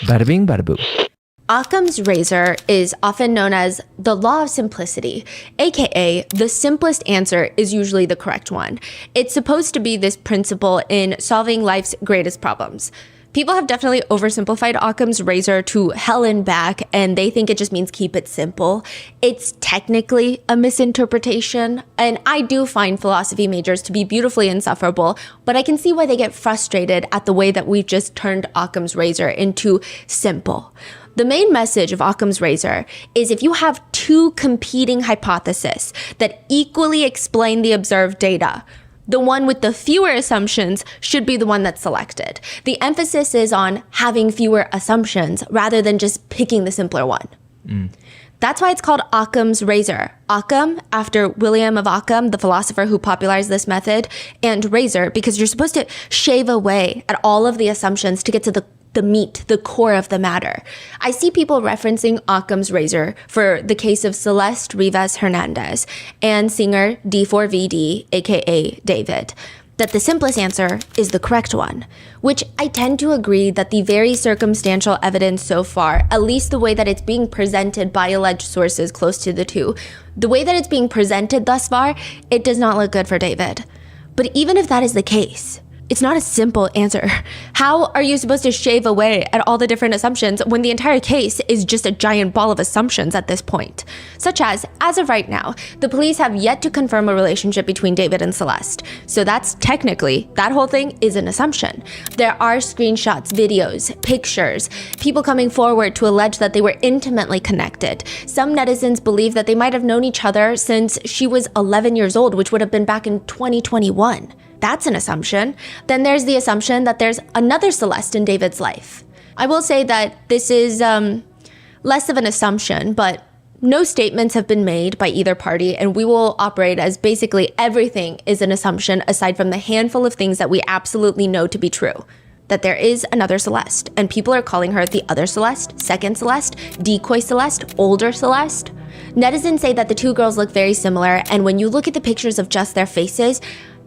Bada bing, bada boom. Occam's razor is often known as the law of simplicity, aka the simplest answer is usually the correct one. It's supposed to be this principle in solving life's greatest problems. People have definitely oversimplified Occam's razor to hell and back, and they think it just means keep it simple. It's technically a misinterpretation, and I do find philosophy majors to be beautifully insufferable, but I can see why they get frustrated at the way that we've just turned Occam's razor into simple. The main message of Occam's razor is if you have two competing hypotheses that equally explain the observed data, the one with the fewer assumptions should be the one that's selected. The emphasis is on having fewer assumptions rather than just picking the simpler one. That's why it's called Occam's razor. Occam, after William of Occam, the philosopher who popularized this method, and razor, because you're supposed to shave away at all of the assumptions to get to the meat, the core of the matter. I see people referencing Occam's razor for the case of Celeste Rivas Hernandez and singer D4vd, aka David, that the simplest answer is the correct one, which I tend to agree that the very circumstantial evidence so far, at least the way that it's being presented by alleged sources close to the two, the way that it's being presented thus far, it does not look good for David. But even if that is the case, it's not a simple answer. How are you supposed to shave away at all the different assumptions when the entire case is just a giant ball of assumptions at this point? Such as of right now, the police have yet to confirm a relationship between David and Celeste. So that's technically, that whole thing is an assumption. There are screenshots, videos, pictures, people coming forward to allege that they were intimately connected. Some netizens believe that they might have known each other since she was 11 years old, which would have been back in 2021. That's an assumption. Then there's the assumption that there's another Celeste in David's life. I will say that this is less of an assumption, but no statements have been made by either party, and we will operate as basically everything is an assumption aside from the handful of things that we absolutely know to be true. That there is another Celeste, and people are calling her the other Celeste, second Celeste, decoy Celeste, older Celeste. Netizens say that the two girls look very similar, and when you look at the pictures of just their faces,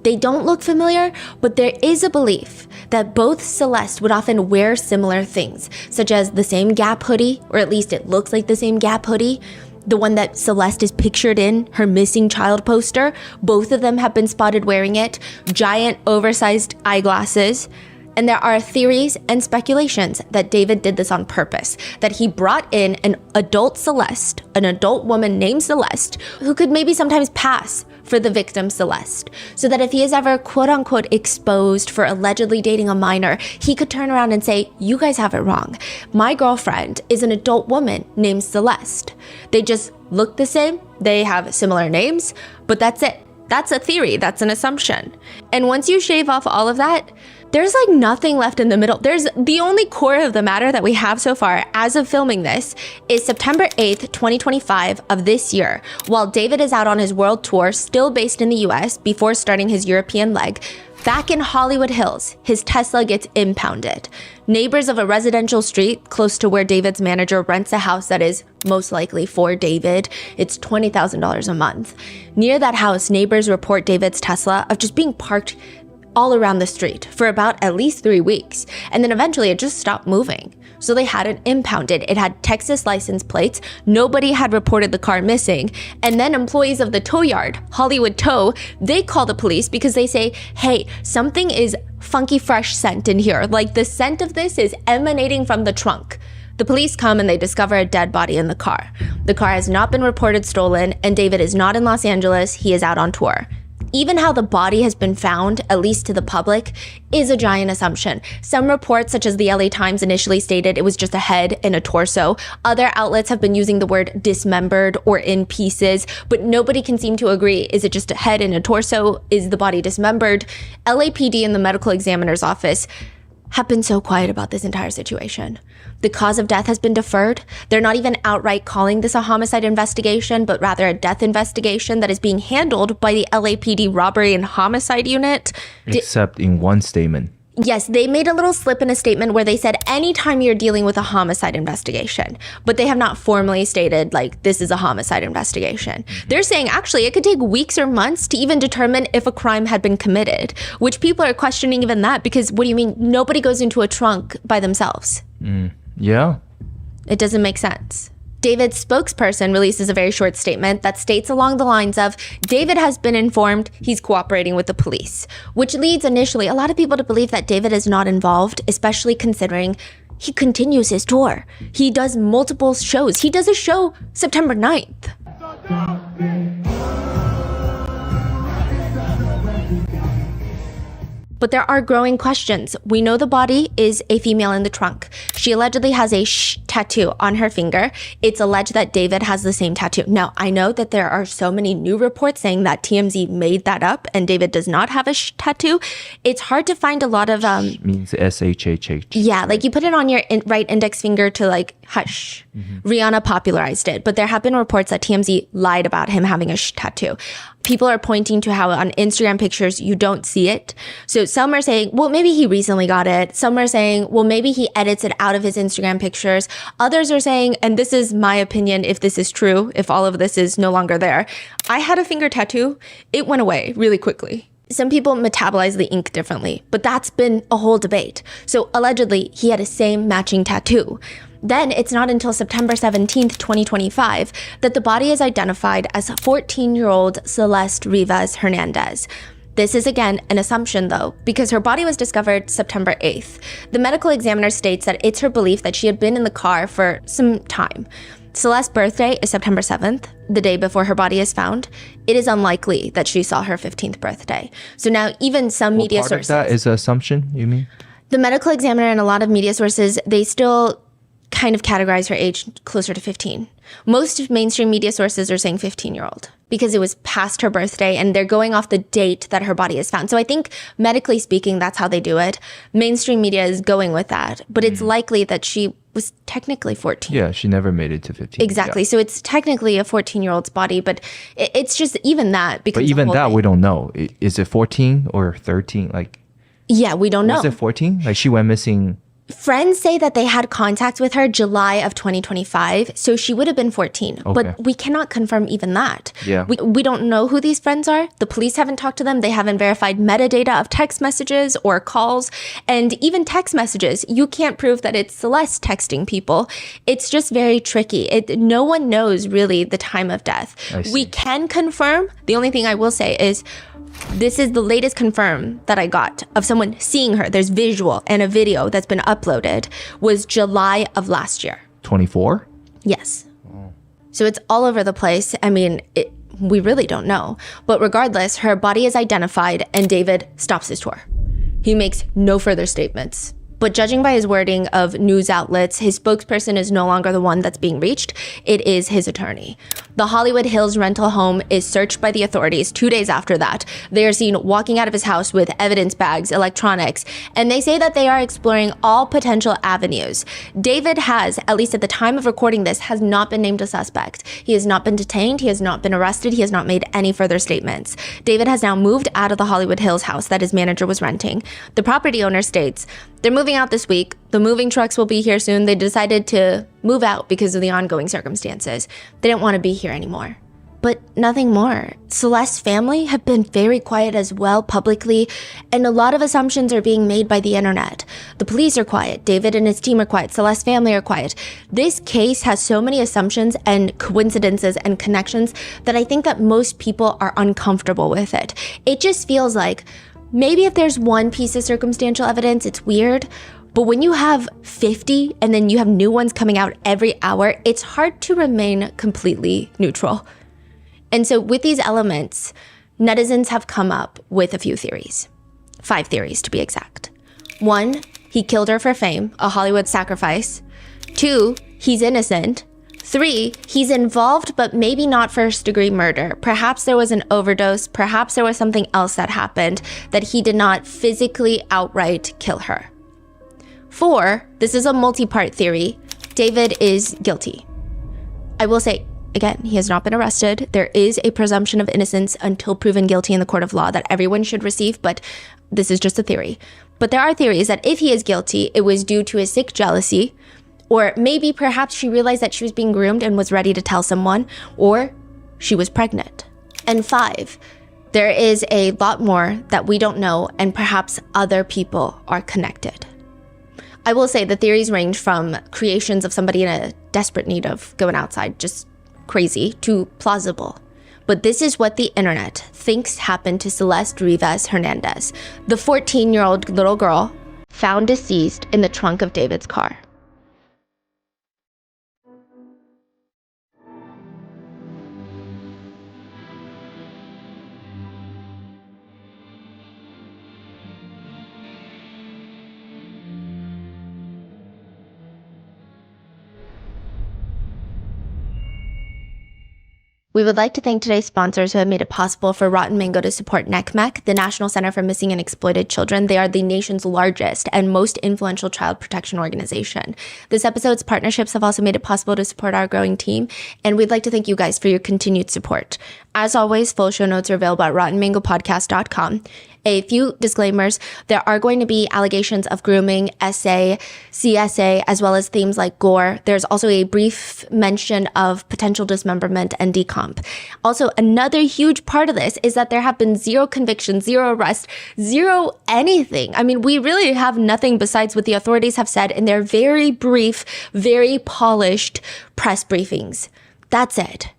they don't look familiar, but there is a belief that both Celeste would often wear similar things, such as the same Gap hoodie, or at least it looks like the same Gap hoodie, the one that Celeste is pictured in, her missing child poster. Both of them have been spotted wearing it, giant oversized eyeglasses. And there are theories and speculations that David did this on purpose, that he brought in an adult Celeste, an adult woman named Celeste, who could maybe sometimes pass for the victim Celeste, so that if he is ever quote-unquote exposed for allegedly dating a minor, he could turn around and say, you guys have it wrong. My girlfriend is an adult woman named Celeste. They just look the same, they have similar names, but that's it. That's a theory, that's an assumption. And once you shave off all of that, there's like nothing left in the middle. There's the only core of the matter that we have so far as of filming this is September 8th, 2025 of this year, while David is out on his world tour, still based in the US before starting his European leg. Back in Hollywood Hills, his Tesla gets impounded. Neighbors of a residential street close to where David's manager rents a house that is most likely for David, it's $20,000 a month. Near that house, neighbors report David's Tesla of just being parked all around the street for about at least 3 weeks, and then eventually it just stopped moving. So they had it impounded. It had Texas license plates. Nobody had reported the car missing. And then employees of the tow yard, Hollywood Tow, they call the police because they say, hey, something is funky fresh scent in here. Like the scent of this is emanating from the trunk. The police come and they discover a dead body in the car. The car has not been reported stolen, and David is not in Los Angeles. He is out on tour. Even how the body has been found, at least to the public, is a giant assumption. Some reports, such as the LA Times, initially stated it was just a head and a torso. Other outlets have been using the word dismembered or in pieces, but nobody can seem to agree. Is it just a head and a torso? Is the body dismembered? LAPD and the medical examiner's office have been so quiet about this entire situation. The cause of death has been deferred. They're not even outright calling this a homicide investigation, but rather a death investigation that is being handled by the LAPD robbery and homicide unit. Except in one statement. Yes, they made a little slip in a statement where they said anytime you're dealing with a homicide investigation, but they have not formally stated like this is a homicide investigation. They're saying actually it could take weeks or months to even determine if a crime had been committed, which people are questioning even that because what do you mean nobody goes into a trunk by themselves? Yeah. It doesn't make sense. David's spokesperson releases a very short statement that states along the lines of, David has been informed he's cooperating with the police, which leads initially a lot of people to believe that David is not involved, especially considering he continues his tour. He does multiple shows. He does a show September 9th. But there are growing questions. We know the body is a female in the trunk. She allegedly has a sh tattoo on her finger. It's alleged that David has the same tattoo. Now, I know that there are so many new reports saying that TMZ made that up and David does not have a sh tattoo. It's hard to find a lot of... means S-H-H-H. Yeah, like you put it on your right index finger to like hush. Rihanna popularized it, but there have been reports that TMZ lied about him having a sh tattoo. People are pointing to how on Instagram pictures, you don't see it. So some are saying, well, maybe he recently got it. Some are saying, well, maybe he edits it out of his Instagram pictures. Others are saying, and this is my opinion, if this is true, if all of this is no longer there. I had a finger tattoo. It went away really quickly. Some people metabolize the ink differently, but that's been a whole debate. So allegedly, he had a same matching tattoo. Then it's not until September 17th, 2025, that the body is identified as 14-year-old Celeste Rivas Hernandez. This is again an assumption though, because her body was discovered September 8th. The medical examiner states that it's her belief that she had been in the car for some time. Celeste's birthday is September 7th, the day before her body is found. It is unlikely that she saw her 15th birthday. So now even some media sources... Part of that is an assumption, you mean? The medical examiner and a lot of media sources, they still kind of categorize her age closer to 15. Most mainstream media sources are saying 15-year-old because it was past her birthday and they're going off the date that her body is found. So I think medically speaking, that's how they do it. Mainstream media is going with that, but it's likely that she was technically 14. Yeah, she never made it to 15. Exactly. Yeah. So it's technically a 14-year-old's body, but it's just even that. But even that, we don't know. Is it 14 or 13? Like, yeah, we don't know. Was it 14? Like she went missing... Friends say that they had contact with her July of 2025, so she would have been 14. Okay. But we cannot confirm even that. Yeah. We don't know who these friends are. The police haven't talked to them. They haven't verified metadata of text messages or calls. And even text messages, you can't prove that it's Celeste texting people. It's just very tricky. No one knows really the time of death. We can confirm. The only thing I will say is this is the latest confirm that I got of someone seeing her. There's visual and a video that's been uploaded was July of last year. 24? Yes. So it's all over the place. I mean, we really don't know. But regardless, her body is identified and David stops his tour. He makes no further statements. But judging by his wording of news outlets, his spokesperson is no longer the one that's being reached. It is his attorney. The Hollywood Hills rental home is searched by the authorities 2 days after that. They are seen walking out of his house with evidence bags, electronics, and they say that they are exploring all potential avenues. David has, at least at the time of recording this, has not been named a suspect. He has not been detained. He has not been arrested. He has not made any further statements. David has now moved out of the Hollywood Hills house that his manager was renting. The property owner states, they're moving out this week. The moving trucks will be here soon. They decided to move out because of the ongoing circumstances. They didn't want to be here anymore. But nothing more. Celeste's family have been very quiet as well publicly, and a lot of assumptions are being made by the internet. The police are quiet. David and his team are quiet. Celeste's family are quiet. This case has so many assumptions and coincidences and connections that I think that most people are uncomfortable with it. It just feels like maybe if there's one piece of circumstantial evidence, it's weird. But when you have 50 and then you have new ones coming out every hour, it's hard to remain completely neutral. And so with these elements, netizens have come up with a few theories. 5 theories to be exact. 1, he killed her for fame, a Hollywood sacrifice. 2, he's innocent. 3, he's involved, but maybe not first-degree murder. Perhaps there was an overdose. Perhaps there was something else that happened that he did not physically outright kill her. 4, this is a multi-part theory. David is guilty. I will say, again, he has not been arrested. There is a presumption of innocence until proven guilty in the court of law that everyone should receive, but this is just a theory. But there are theories that if he is guilty, it was due to his sick jealousy, or maybe perhaps she realized that she was being groomed and was ready to tell someone, or she was pregnant. And 5, there is a lot more that we don't know and perhaps other people are connected. I will say the theories range from creations of somebody in a desperate need of going outside, just crazy, to plausible. But this is what the internet thinks happened to Celeste Rivas Hernandez, the 14-year-old little girl found deceased in the trunk of David's car. We would like to thank today's sponsors who have made it possible for Rotten Mango to support NCMEC, the National Center for Missing and Exploited Children. They are the nation's largest and most influential child protection organization. This episode's partnerships have also made it possible to support our growing team, and we'd like to thank you guys for your continued support. As always, full show notes are available at rottenmangopodcast.com. A few disclaimers. There are going to be allegations of grooming, SA, CSA, as well as themes like gore. There's also a brief mention of potential dismemberment and decomp. Also, another huge part of this is that there have been 0 convictions, 0 arrests, 0 anything. I mean, we really have nothing besides what the authorities have said in their very brief, very polished press briefings. That's it.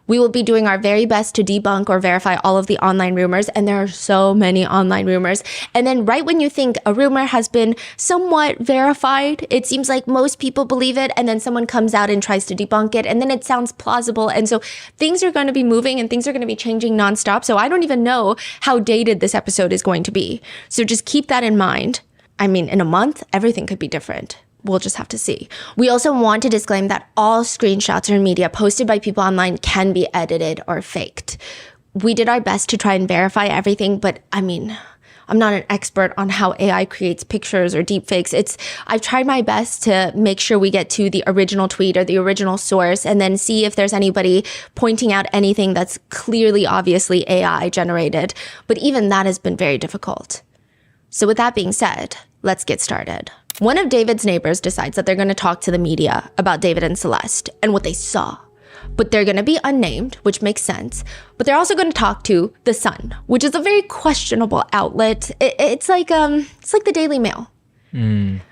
We will be doing our very best to debunk or verify all of the online rumors, and there are so many online rumors. And then right when you think a rumor has been somewhat verified, it seems like most people believe it, and then someone comes out and tries to debunk it, and then it sounds plausible. And so things are going to be moving and things are going to be changing nonstop. So I don't even know how dated this episode is going to be. So just keep that in mind. I mean, in a month, everything could be different. We'll just have to see. We also want to disclaim that all screenshots or media posted by people online can be edited or faked. We did our best to try and verify everything, but I mean, I'm not an expert on how AI creates pictures or deepfakes. I've tried my best to make sure we get to the original tweet or the original source and then see if there's anybody pointing out anything that's clearly, obviously AI generated. But even that has been very difficult. So with that being said, let's get started. One of David's neighbors decides that they're going to talk to the media about David and Celeste and what they saw. But they're going to be unnamed, which makes sense. But they're also going to talk to The Sun, which is a very questionable outlet. It's like the Daily Mail.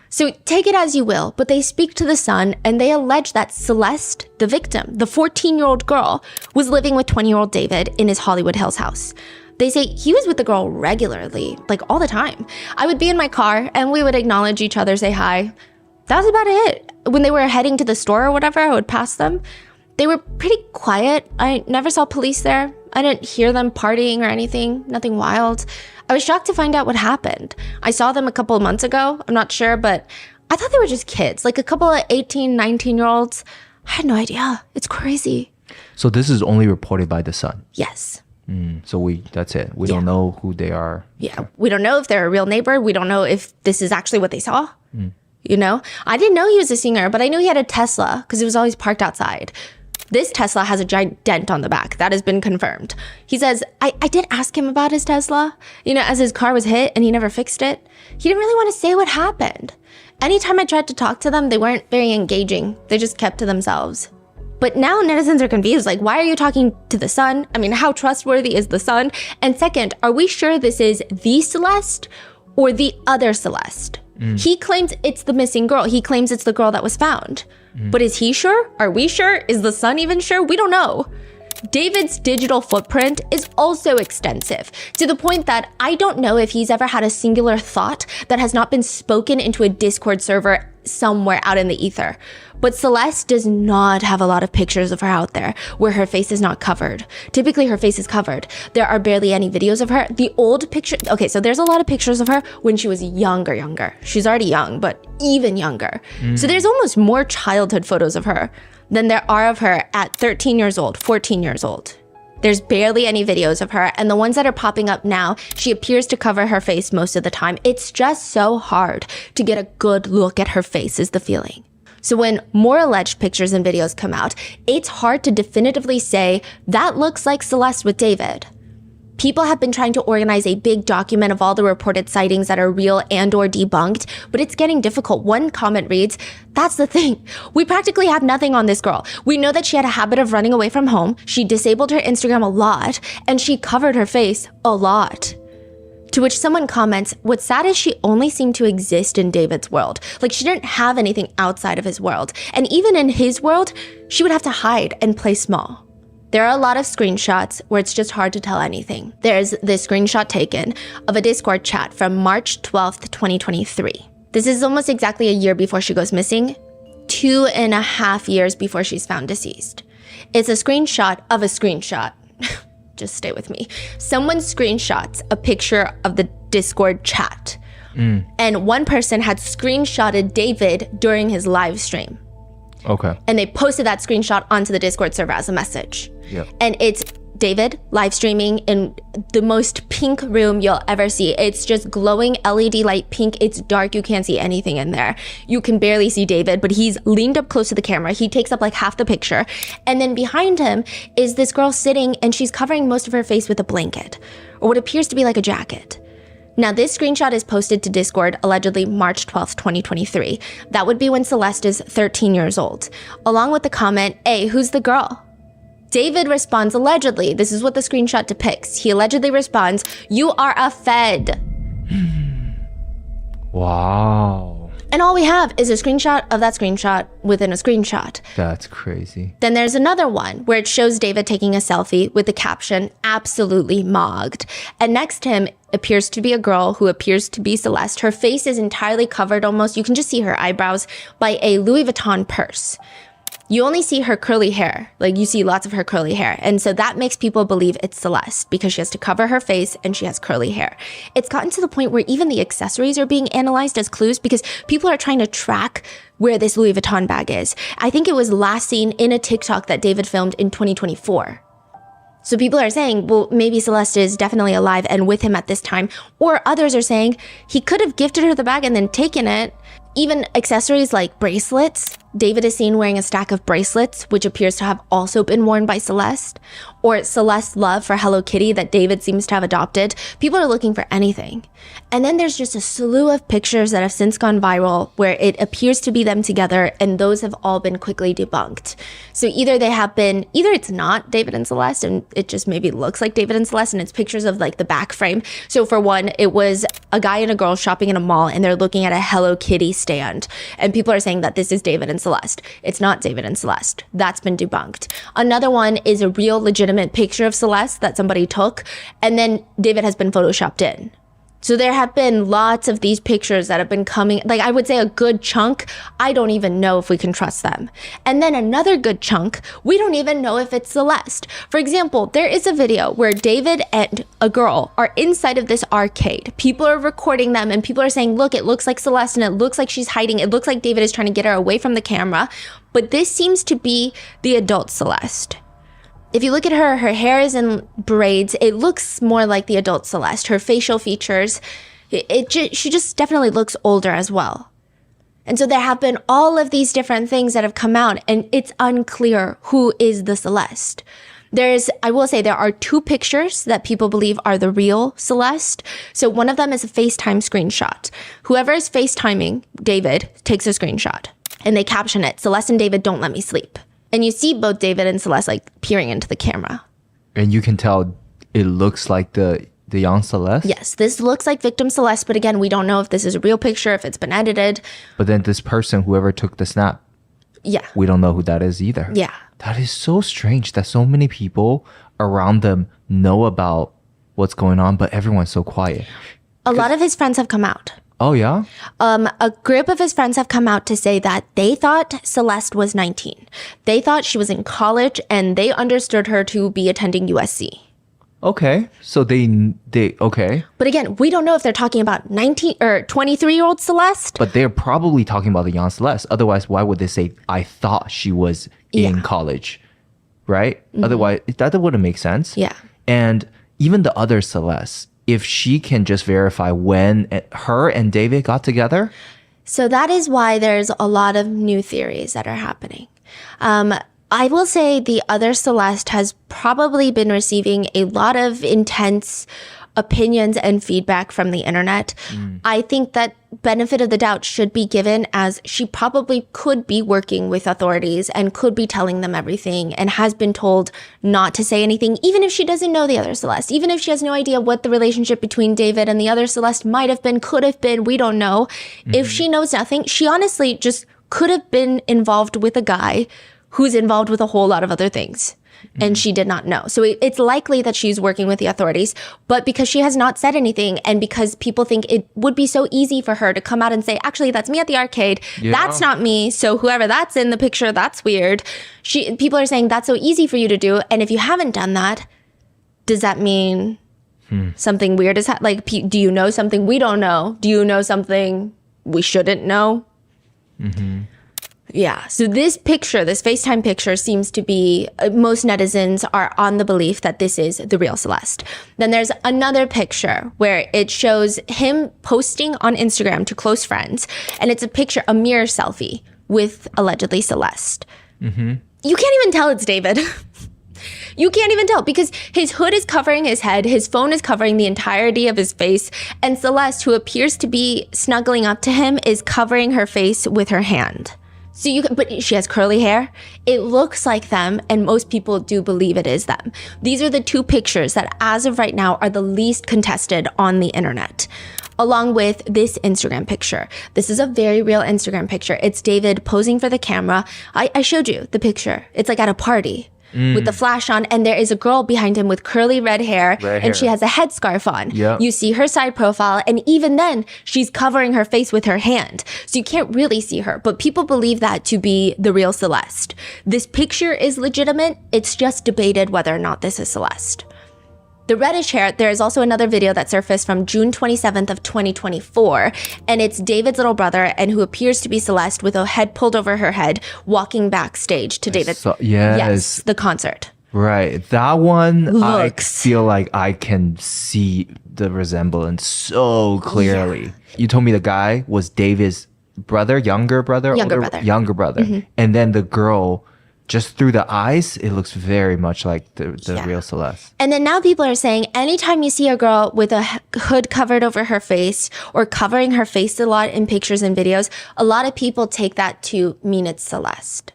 So take it as you will, but they speak to The Sun and they allege that Celeste, the victim, the 14-year-old girl, was living with 20-year-old David in his Hollywood Hills house. They say he was with the girl regularly, like all the time. I would be in my car and we would acknowledge each other, say hi. That was about it. When they were heading to the store or whatever, I would pass them. They were pretty quiet. I never saw police there. I didn't hear them partying or anything, nothing wild. I was shocked to find out what happened. I saw them a couple of months ago. I'm not sure, but I thought they were just kids, like a couple of 18, 19-year-olds. I had no idea. It's crazy. So this is only reported by The Sun? Yes. So that's it. We don't know who they are. Yeah. We don't know if they're a real neighbor. We don't know if this is actually what they saw. You know, I didn't know he was a singer, but I knew he had a Tesla because it was always parked outside. This Tesla has a giant dent on the back. That has been confirmed. He says, I did ask him about his Tesla, you know, as his car was hit and he never fixed it. He didn't really want to say what happened. Anytime I tried to talk to them, they weren't very engaging. They just kept to themselves. But now netizens are confused. Like, why are you talking to The Sun? I mean, how trustworthy is The Sun? And second, are we sure this is the Celeste or the other Celeste? He claims it's the missing girl. He claims it's the girl that was found. But is he sure? Are we sure? Is The Sun even sure? We don't know. David's digital footprint is also extensive, to the point that I don't know if he's ever had a singular thought that has not been spoken into a Discord server somewhere out in the ether. But Celeste does not have a lot of pictures of her out there where her face is not covered. Typically her face is covered. There are barely any videos of her. The old picture, okay, so there's a lot of pictures of her when she was younger. She's already young, but even younger. So there's almost more childhood photos of her than there are of her at 13 years old, 14 years old. There's barely any videos of her, and the ones that are popping up now, she appears to cover her face most of the time. It's just so hard to get a good look at her face is the feeling. So when more alleged pictures and videos come out, it's hard to definitively say that looks like Celeste with David. People have been trying to organize a big document of all the reported sightings that are real and or debunked, but it's getting difficult. One comment reads, "That's the thing. We practically have nothing on this girl. We know that she had a habit of running away from home. She disabled her Instagram a lot, and she covered her face a lot." To which someone comments, what's sad is she only seemed to exist in David's world. Like she didn't have anything outside of his world. And even in his world, she would have to hide and play small. There are a lot of screenshots where it's just hard to tell anything. There's this screenshot taken of a Discord chat from March 12th, 2023. This is almost exactly a year before she goes missing, 2.5 years before she's found deceased. It's a screenshot of a screenshot. Just stay with me. Someone screenshots a picture of the Discord chat. And one person had screenshotted David during his live stream. Okay. And they posted that screenshot onto the Discord server as a message. Yep. And it's David live streaming in the most pink room you'll ever see. It's just glowing LED light pink. It's dark. You can't see anything in there. You can barely see David, but he's leaned up close to the camera. He takes up like half the picture. And then behind him is this girl sitting and she's covering most of her face with a blanket or what appears to be like a jacket. Now, this screenshot is posted to Discord allegedly March 12th, 2023. That would be when Celeste is 13 years old. Along with the comment, hey, who's the girl? David responds allegedly. This is what the screenshot depicts. He allegedly responds, you are a fed. Wow. And all we have is a screenshot of that screenshot within a screenshot. That's crazy. Then there's another one where it shows David taking a selfie with the caption, absolutely mogged. And next to him appears to be a girl who appears to be Celeste. Her face is entirely covered almost. You can just see her eyebrows by a Louis Vuitton purse. You only see her curly hair. Like you see lots of her curly hair. And so that makes people believe it's Celeste because she has to cover her face and she has curly hair. It's gotten to the point where even the accessories are being analyzed as clues because people are trying to track where this Louis Vuitton bag is. I think it was last seen in a TikTok that David filmed in 2024. So people are saying, well, maybe Celeste is definitely alive and with him at this time. Or others are saying he could have gifted her the bag and then taken it. Even accessories like bracelets. David is seen wearing a stack of bracelets, which appears to have also been worn by Celeste. Or Celeste's love for Hello Kitty that David seems to have adopted. People are looking for anything. And then there's just a slew of pictures that have since gone viral where it appears to be them together, and those have all been quickly debunked. So either it's not David and Celeste, and it just maybe looks like David and Celeste, and it's pictures of like the back frame. So for one, it was a guy and a girl shopping in a mall, and they're looking at a Hello Kitty stand. And people are saying that this is David and Celeste. It's not David and Celeste. That's been debunked. Another one is a real legitimate picture of Celeste that somebody took, and then David has been photoshopped in. So there have been lots of these pictures that have been coming, like I would say a good chunk, I don't even know if we can trust them. And then another good chunk, we don't even know if it's Celeste. For example, there is a video where David and a girl are inside of this arcade. People are recording them and people are saying, look, it looks like Celeste and it looks like she's hiding. It looks like David is trying to get her away from the camera. But this seems to be the adult Celeste. If you look at her hair is in braids. It looks more like the adult Celeste. Her facial features, she just definitely looks older as well. And so there have been all of these different things that have come out, and it's unclear who is the Celeste. I will say there are two pictures that people believe are the real Celeste. So one of them is a FaceTime screenshot. Whoever is FaceTiming David takes a screenshot, and they caption it, Celeste and David don't let me sleep. And you see both David and Celeste like peering into the camera. And you can tell it looks like the young Celeste? Yes, this looks like victim Celeste, but again, we don't know if this is a real picture, if it's been edited. But then this person, whoever took the snap, yeah, we don't know who that is either. Yeah. That is so strange that so many people around them know about what's going on, but everyone's so quiet. A lot of his friends have come out. Oh, yeah? A group of his friends have come out to say that they thought Celeste was 19. They thought she was in college, and they understood her to be attending USC. Okay. So they okay. But again, we don't know if they're talking about 19 or 23-year-old Celeste. But they're probably talking about the young Celeste. Otherwise, why would they say, I thought she was in college? Right? Mm-hmm. Otherwise, that wouldn't make sense. Yeah. And even the other Celeste, if she can just verify when her and David got together. So that is why there's a lot of new theories that are happening. I will say the other Celeste has probably been receiving a lot of intense opinions and feedback from the internet. I think that benefit of the doubt should be given, as she probably could be working with authorities and could be telling them everything and has been told not to say anything, even if she doesn't know the other Celeste, even if she has no idea what the relationship between David and the other Celeste might have been, could have been, we don't know. If she knows nothing, she honestly just could have been involved with a guy who's involved with a whole lot of other things. And she did not know. So it's likely that she's working with the authorities, but because she has not said anything, and because people think it would be so easy for her to come out and say, actually, that's me at the arcade. That's not me. So whoever that's in the picture, that's weird. People are saying that's so easy for you to do. And if you haven't done that, does that mean something weird is like, do you know something we don't know? Do you know something we shouldn't know? Yeah, so this picture, this FaceTime picture seems to be, most netizens are on the belief that this is the real Celeste. Then there's another picture where it shows him posting on Instagram to close friends, and it's a picture, a mirror selfie with allegedly Celeste. You can't even tell it's David. You can't even tell because his hood is covering his head, his phone is covering the entirety of his face, and Celeste, who appears to be snuggling up to him, is covering her face with her hand. So but she has curly hair. It looks like them, and most people do believe it is them. These are the two pictures that, as of right now, are the least contested on the internet, along with this Instagram picture. This is a very real Instagram picture. It's David posing for the camera. I showed you the picture. It's like at a party. With the flash on, and there is a girl behind him with curly red hair, and she has a headscarf on. You see her side profile, and even then, she's covering her face with her hand. So you can't really see her, but people believe that to be the real Celeste. This picture is legitimate. It's just debated whether or not this is Celeste. The reddish hair, there is also another video that surfaced from June 27th of 2024, and it's David's little brother, and who appears to be Celeste with a head pulled over her head, walking backstage to David's yes, the concert. Right. That one, I feel like I can see the resemblance so clearly. You told me the guy was David's brother, younger brother? Younger brother. And then the girl, just through the eyes, it looks very much like the real Celeste. And then now people are saying anytime you see a girl with a hood covered over her face or covering her face a lot in pictures and videos, a lot of people take that to mean it's Celeste.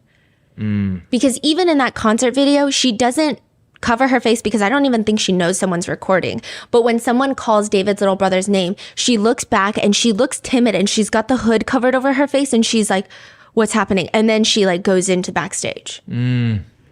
Because even in that concert video, she doesn't cover her face because I don't even think she knows someone's recording. But when someone calls David's little brother's name, she looks back and she looks timid, and she's got the hood covered over her face, and she's like, what's happening? And then she like goes into backstage.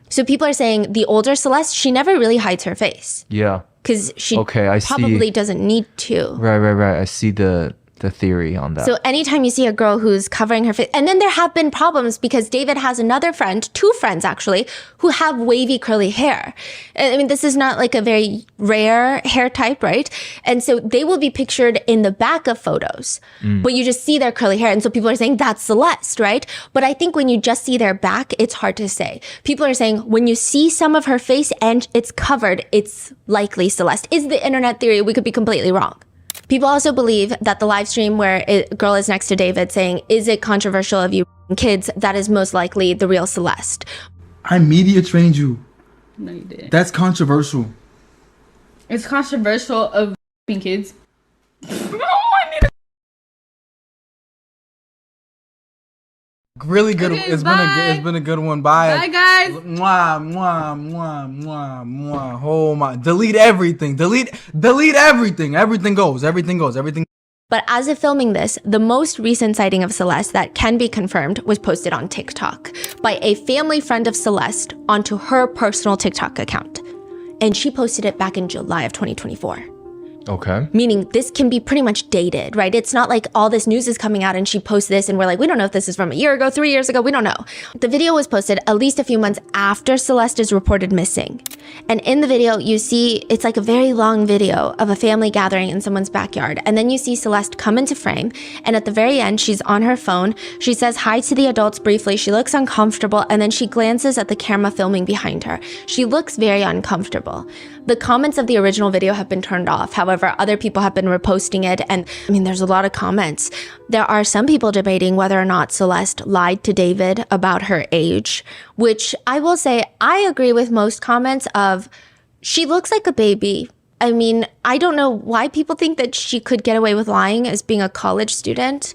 So people are saying the older Celeste, she never really hides her face. Yeah. Because she probably doesn't need to. Right. I see the theory on that. So anytime you see a girl who's covering her face, and then there have been problems because David has another friend, two friends actually, who have wavy curly hair. I mean, this is not like a very rare hair type, right? And so they will be pictured in the back of photos, but you just see their curly hair. And so people are saying that's Celeste, right? But I think when you just see their back, it's hard to say. People are saying when you see some of her face and it's covered, it's likely Celeste. Is the internet theory. We could be completely wrong. People also believe that the live stream where a girl is next to David saying, is it controversial of you kids? That is most likely the real Celeste. I media trained you. No, you didn't. That's controversial. It's controversial of kids. Really good. Okay, it's been a good one. Bye guys. Mwah, mwah, mwah, mwah, mwah. Oh my. Delete everything. Delete everything. Everything goes. But as of filming this, the most recent sighting of Celeste that can be confirmed was posted on TikTok by a family friend of Celeste onto her personal TikTok account. And she posted it back in July of 2024. Okay. Meaning this can be pretty much dated, right? It's not like all this news is coming out and she posts this and we're like, we don't know if this is from a year ago, 3 years ago, we don't know. The video was posted at least a few months after Celeste is reported missing. And in the video, you see, it's like a very long video of a family gathering in someone's backyard. And then you see Celeste come into frame. And at the very end, she's on her phone. She says hi to the adults briefly. She looks uncomfortable. And then she glances at the camera filming behind her. She looks very uncomfortable. The comments of the original video have been turned off. However, other people have been reposting it. And I mean, there's a lot of comments. There are some people debating whether or not Celeste lied to David about her age, which I will say, I agree with most comments of she looks like a baby I mean, I don't know why people think that she could get away with lying as being a college student.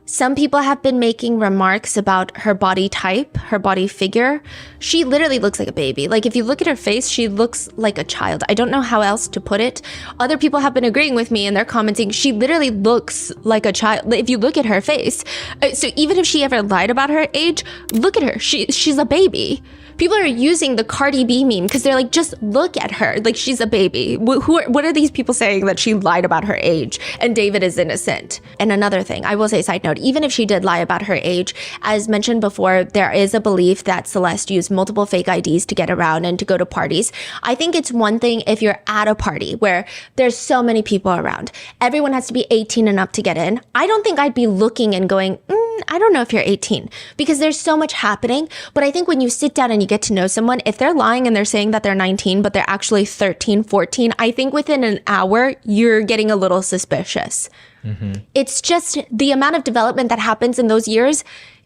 Some people have been making remarks about her body type, her body figure. She literally looks like a baby. Like, if you look at her face, she looks like a child. I don't know how else to put it. Other people have been agreeing with me and they're commenting, she literally looks like a child. If you look at her face. So even if she ever lied about her age, look at her. She's a baby. People are using the Cardi B meme because they're like, just look at her. Like, she's a baby. What are these people saying that she lied about her age and David is innocent? And another thing, I will say, side note, even if she did lie about her age, as mentioned before, there is a belief that Celeste used multiple fake IDs to get around and to go to parties. I think it's one thing if you're at a party where there's so many people around. Everyone has to be 18 and up to get in. I don't think I'd be looking and going, I don't know if you're 18, because there's so much happening. But I think when you sit down and you get to know someone, if they're lying and they're saying that they're 19, but they're actually 13, 14, I think within an hour, you're getting a little suspicious. It's just the amount of development that happens in those years.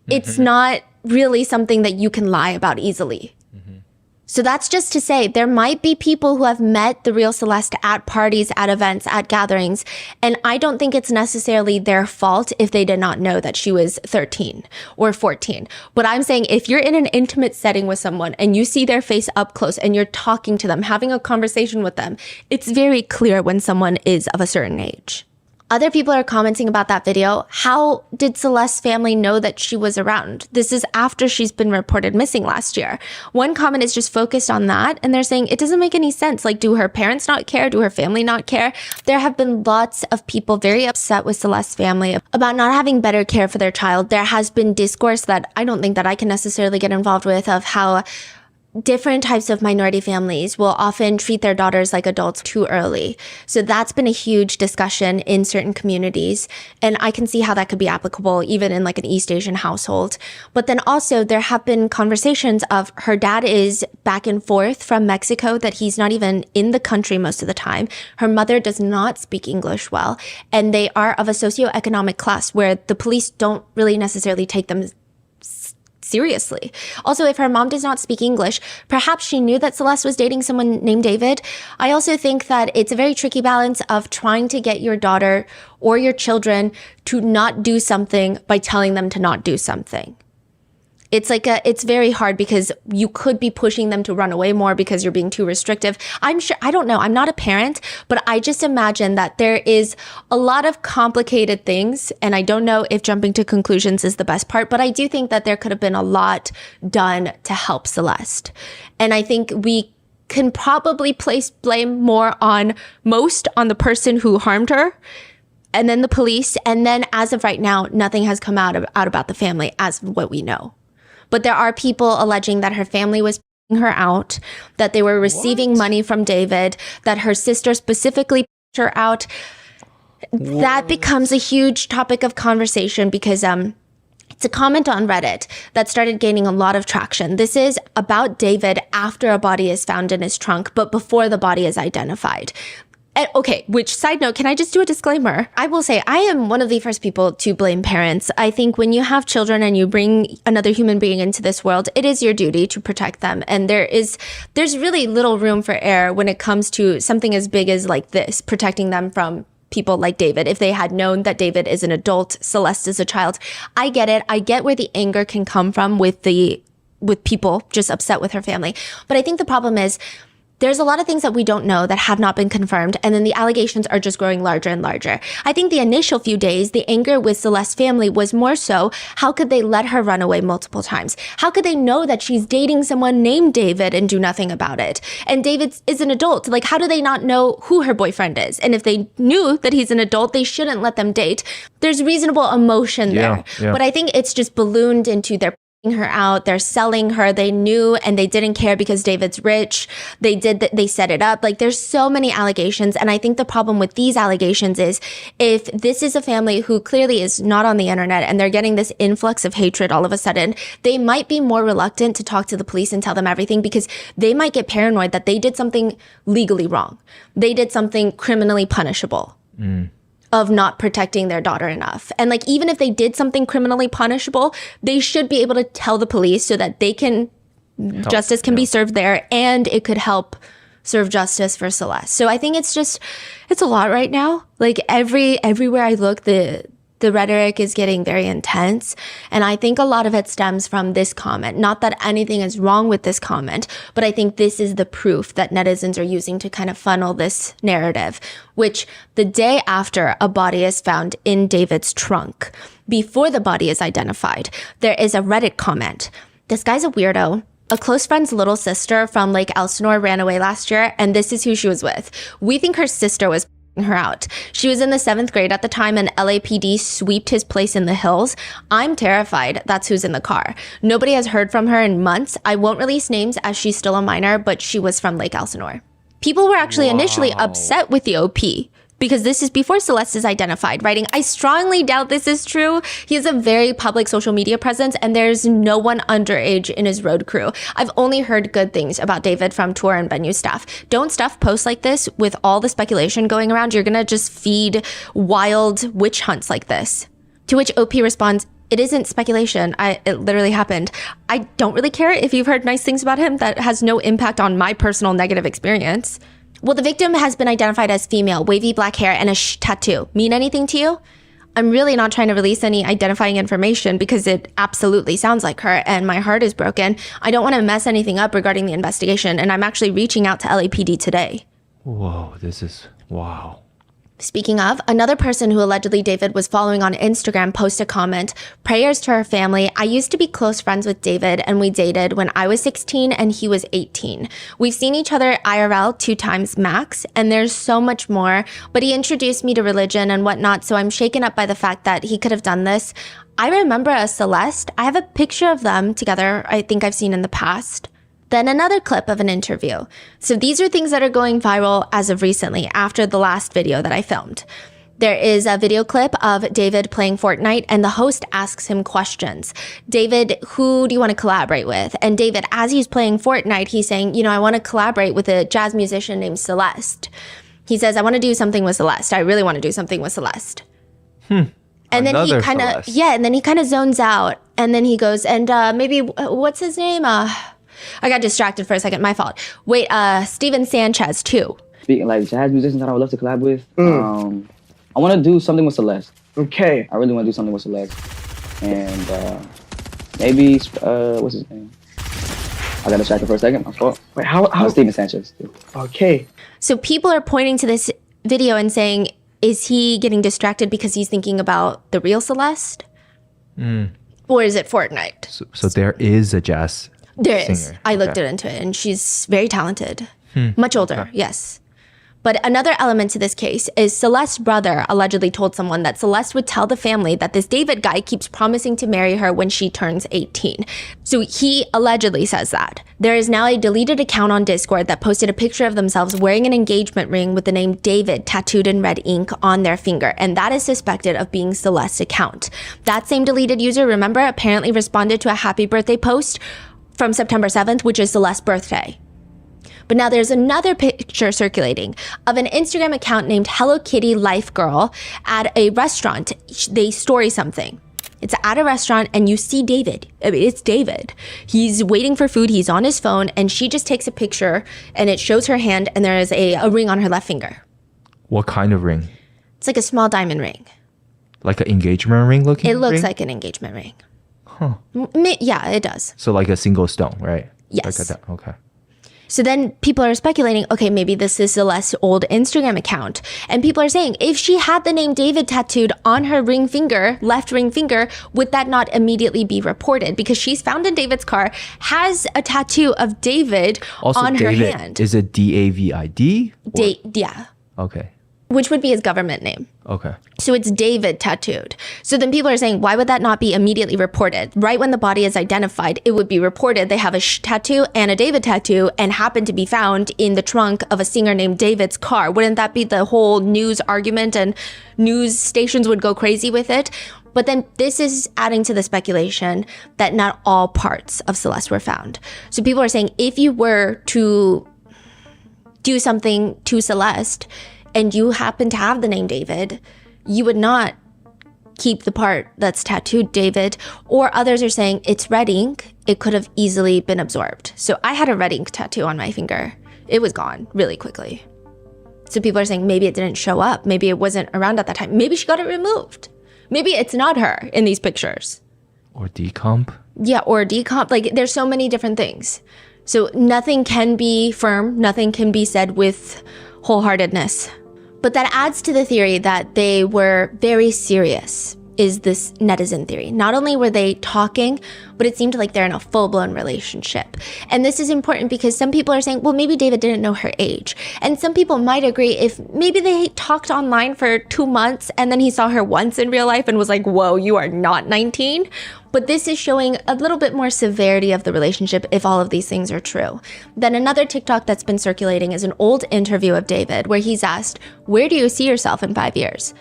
It's not really something that you can lie about easily. So that's just to say there might be people who have met the real Celeste at parties, at events, at gatherings, and I don't think it's necessarily their fault if they did not know that she was 13 or 14. But I'm saying if you're in an intimate setting with someone and you see their face up close and you're talking to them, having a conversation with them, it's very clear when someone is of a certain age. Other people are commenting about that video. How did Celeste's family know that she was around? This is after she's been reported missing last year. One comment is just focused on that, and they're saying it doesn't make any sense. Like, do her parents not care? Do her family not care? There have been lots of people very upset with Celeste's family about not having better care for their child. There has been discourse that I don't think that I can necessarily get involved with of how different types of minority families will often treat their daughters like adults too early. So that's been a huge discussion in certain communities. And I can see how that could be applicable even in like an East Asian household. But then also there have been conversations of her dad is back and forth from Mexico, that he's not even in the country most of the time. Her mother does not speak English well. And they are of a socioeconomic class where the police don't really necessarily take them seriously. Also, if her mom does not speak English, perhaps she knew that Celeste was dating someone named David. I also think that it's a very tricky balance of trying to get your daughter or your children to not do something by telling them to not do something. It's very hard because you could be pushing them to run away more because you're being too restrictive. I'm sure, I don't know, I'm not a parent, but I just imagine that there is a lot of complicated things, and I don't know if jumping to conclusions is the best part, but I do think that there could have been a lot done to help Celeste. And I think we can probably place blame more on the person who harmed her, and then the police, and then as of right now, nothing has come out about the family as what we know. But there are people alleging that her family was paying her out, that they were receiving money from David, that her sister specifically paid her out. That becomes a huge topic of conversation because it's a comment on Reddit that started gaining a lot of traction. This is about David after a body is found in his trunk, but before the body is identified. Okay, which side note, can I just do a disclaimer? I will say I am one of the first people to blame parents. I think when you have children and you bring another human being into this world, it is your duty to protect them. And there's really little room for error when it comes to something as big as like this, protecting them from people like David. If they had known that David is an adult, Celeste is a child. I get it. I get where the anger can come from with people just upset with her family. But I think the problem is there's a lot of things that we don't know that have not been confirmed, and then the allegations are just growing larger and larger. I think the initial few days, the anger with Celeste's family was more so, how could they let her run away multiple times? How could they know that she's dating someone named David and do nothing about it? And David is an adult. Like, how do they not know who her boyfriend is? And if they knew that he's an adult, they shouldn't let them date. There's reasonable emotion there. Yeah. But I think it's just ballooned into their her out, they're selling her, they knew and they didn't care because David's rich, they set it up. Like, there's so many allegations, and I think the problem with these allegations is if this is a family who clearly is not on the internet and they're getting this influx of hatred all of a sudden, they might be more reluctant to talk to the police and tell them everything because they might get paranoid that they did something legally wrong, they did something criminally punishable. Of not protecting their daughter enough. And like, even if they did something criminally punishable, they should be able to tell the police so that they can, justice can be served there, and it could help serve justice for Celeste. So I think it's a lot right now. Like everywhere I look, the rhetoric is getting very intense. And I think a lot of it stems from this comment. Not that anything is wrong with this comment, but I think this is the proof that netizens are using to kind of funnel this narrative, which the day after a body is found in David's trunk, before the body is identified, there is a Reddit comment. This guy's a weirdo. A close friend's little sister from Lake Elsinore ran away last year, and this is who she was with. We think her sister was her out. She was in the 7th grade at the time, and LAPD sweeped his place in the hills. I'm terrified. That's who's in the car. Nobody has heard from her in months. I won't release names as she's still a minor, but she was from Lake Elsinore. People were actually initially upset with the OP because this is before Celeste is identified, writing, I strongly doubt this is true. He has a very public social media presence and there's no one underage in his road crew. I've only heard good things about David from tour and venue staff. Don't stuff posts like this with all the speculation going around. You're gonna just feed wild witch hunts like this. To which OP responds, it isn't speculation. It literally happened. I don't really care if you've heard nice things about him. That has no impact on my personal negative experience. Well, the victim has been identified as female, wavy black hair, and a tattoo. Mean anything to you? I'm really not trying to release any identifying information because it absolutely sounds like her and my heart is broken. I don't want to mess anything up regarding the investigation, and I'm actually reaching out to LAPD today. Whoa, this is, wow. Speaking of, another person who allegedly David was following on Instagram posted a comment, prayers to her family. I used to be close friends with David and we dated when I was 16 and he was 18. We've seen each other IRL 2 times max and there's so much more, but he introduced me to religion and whatnot, so I'm shaken up by the fact that he could have done this. I remember a Celeste. I have a picture of them together I think I've seen in the past. Then another clip of an interview. So these are things that are going viral as of recently, after the last video that I filmed. There is a video clip of David playing Fortnite and the host asks him questions. David, who do you want to collaborate with? And David, as he's playing Fortnite, he's saying, I want to collaborate with a jazz musician named Celeste. He says, I want to do something with Celeste. I really want to do something with Celeste. And then he kind of, and then he kind of zones out. And then he goes, and maybe, what's his name? I got distracted for a second. My fault. Wait, Steven Sanchez, too. Speaking like jazz musicians that I would love to collab with, I want to do something with Celeste. Okay. I really want to do something with Celeste. And maybe, what's his name? I got distracted for a second. My fault. Wait, how? Steven Sanchez. Too. Okay. So people are pointing to this video and saying, is he getting distracted because he's thinking about the real Celeste? Or is it Fortnite? So there is a jazz There is. singer. I looked into it and she's very talented. Much older, yes. But another element to this case is Celeste's brother allegedly told someone that Celeste would tell the family that this David guy keeps promising to marry her when she turns 18. So he allegedly says that. There is now a deleted account on Discord that posted a picture of themselves wearing an engagement ring with the name David tattooed in red ink on their finger, and that is suspected of being Celeste's account. That same deleted user, remember, apparently responded to a happy birthday post from September 7th, which is Celeste's birthday. But now there's another picture circulating of an Instagram account named Hello Kitty Life Girl at a restaurant. They story something. It's at a restaurant and you see David. I mean, it's David. He's waiting for food. He's on his phone and she just takes a picture and it shows her hand and there is a ring on her left finger. What kind of ring? It's like a small diamond ring. Like an engagement ring looking? It looks ring? like an engagement ring. Huh. Yeah, it does. So like a single stone, right? Yes. Like that. Okay. So then people are speculating, okay, maybe this is Celeste's old Instagram account. And people are saying, if she had the name David tattooed on her ring finger, left ring finger, would that not immediately be reported? Because she's found in David's car, has a tattoo of David Also, on David, her hand. is it D4vd? Yeah. Okay. Which would be his government name. Okay. So it's David tattooed. So then people are saying, why would that not be immediately reported? Right when the body is identified, it would be reported they have a tattoo and a David tattoo and happen to be found in the trunk of a singer named David's car. Wouldn't that be the whole news argument and news stations would go crazy with it? But then this is adding to the speculation that not all parts of Celeste were found. So people are saying, if you were to do something to Celeste, and you happen to have the name David, you would not keep the part that's tattooed David. Or others are saying it's red ink. It could have easily been absorbed. So I had a red ink tattoo on my finger. it was gone really quickly. So people are saying maybe it didn't show up. Maybe it wasn't around at that time. Maybe she got it removed. Maybe it's not her in these pictures. Or decomp. Yeah, or decomp. Like, there's so many different things. So nothing can be firm. Nothing can be said with wholeheartedness. But that adds to the theory that they were very serious, is this netizen theory. Not only were they talking, but it seemed like they're in a full-blown relationship. And this is important because some people are saying, well, maybe David didn't know her age. And some people might agree if maybe they talked online for 2 months and then he saw her once in real life and was like, whoa, you are not 19. But this is showing a little bit more severity of the relationship if all of these things are true. Then another TikTok that's been circulating is an old interview of David where he's asked, where do you see yourself in 5 years?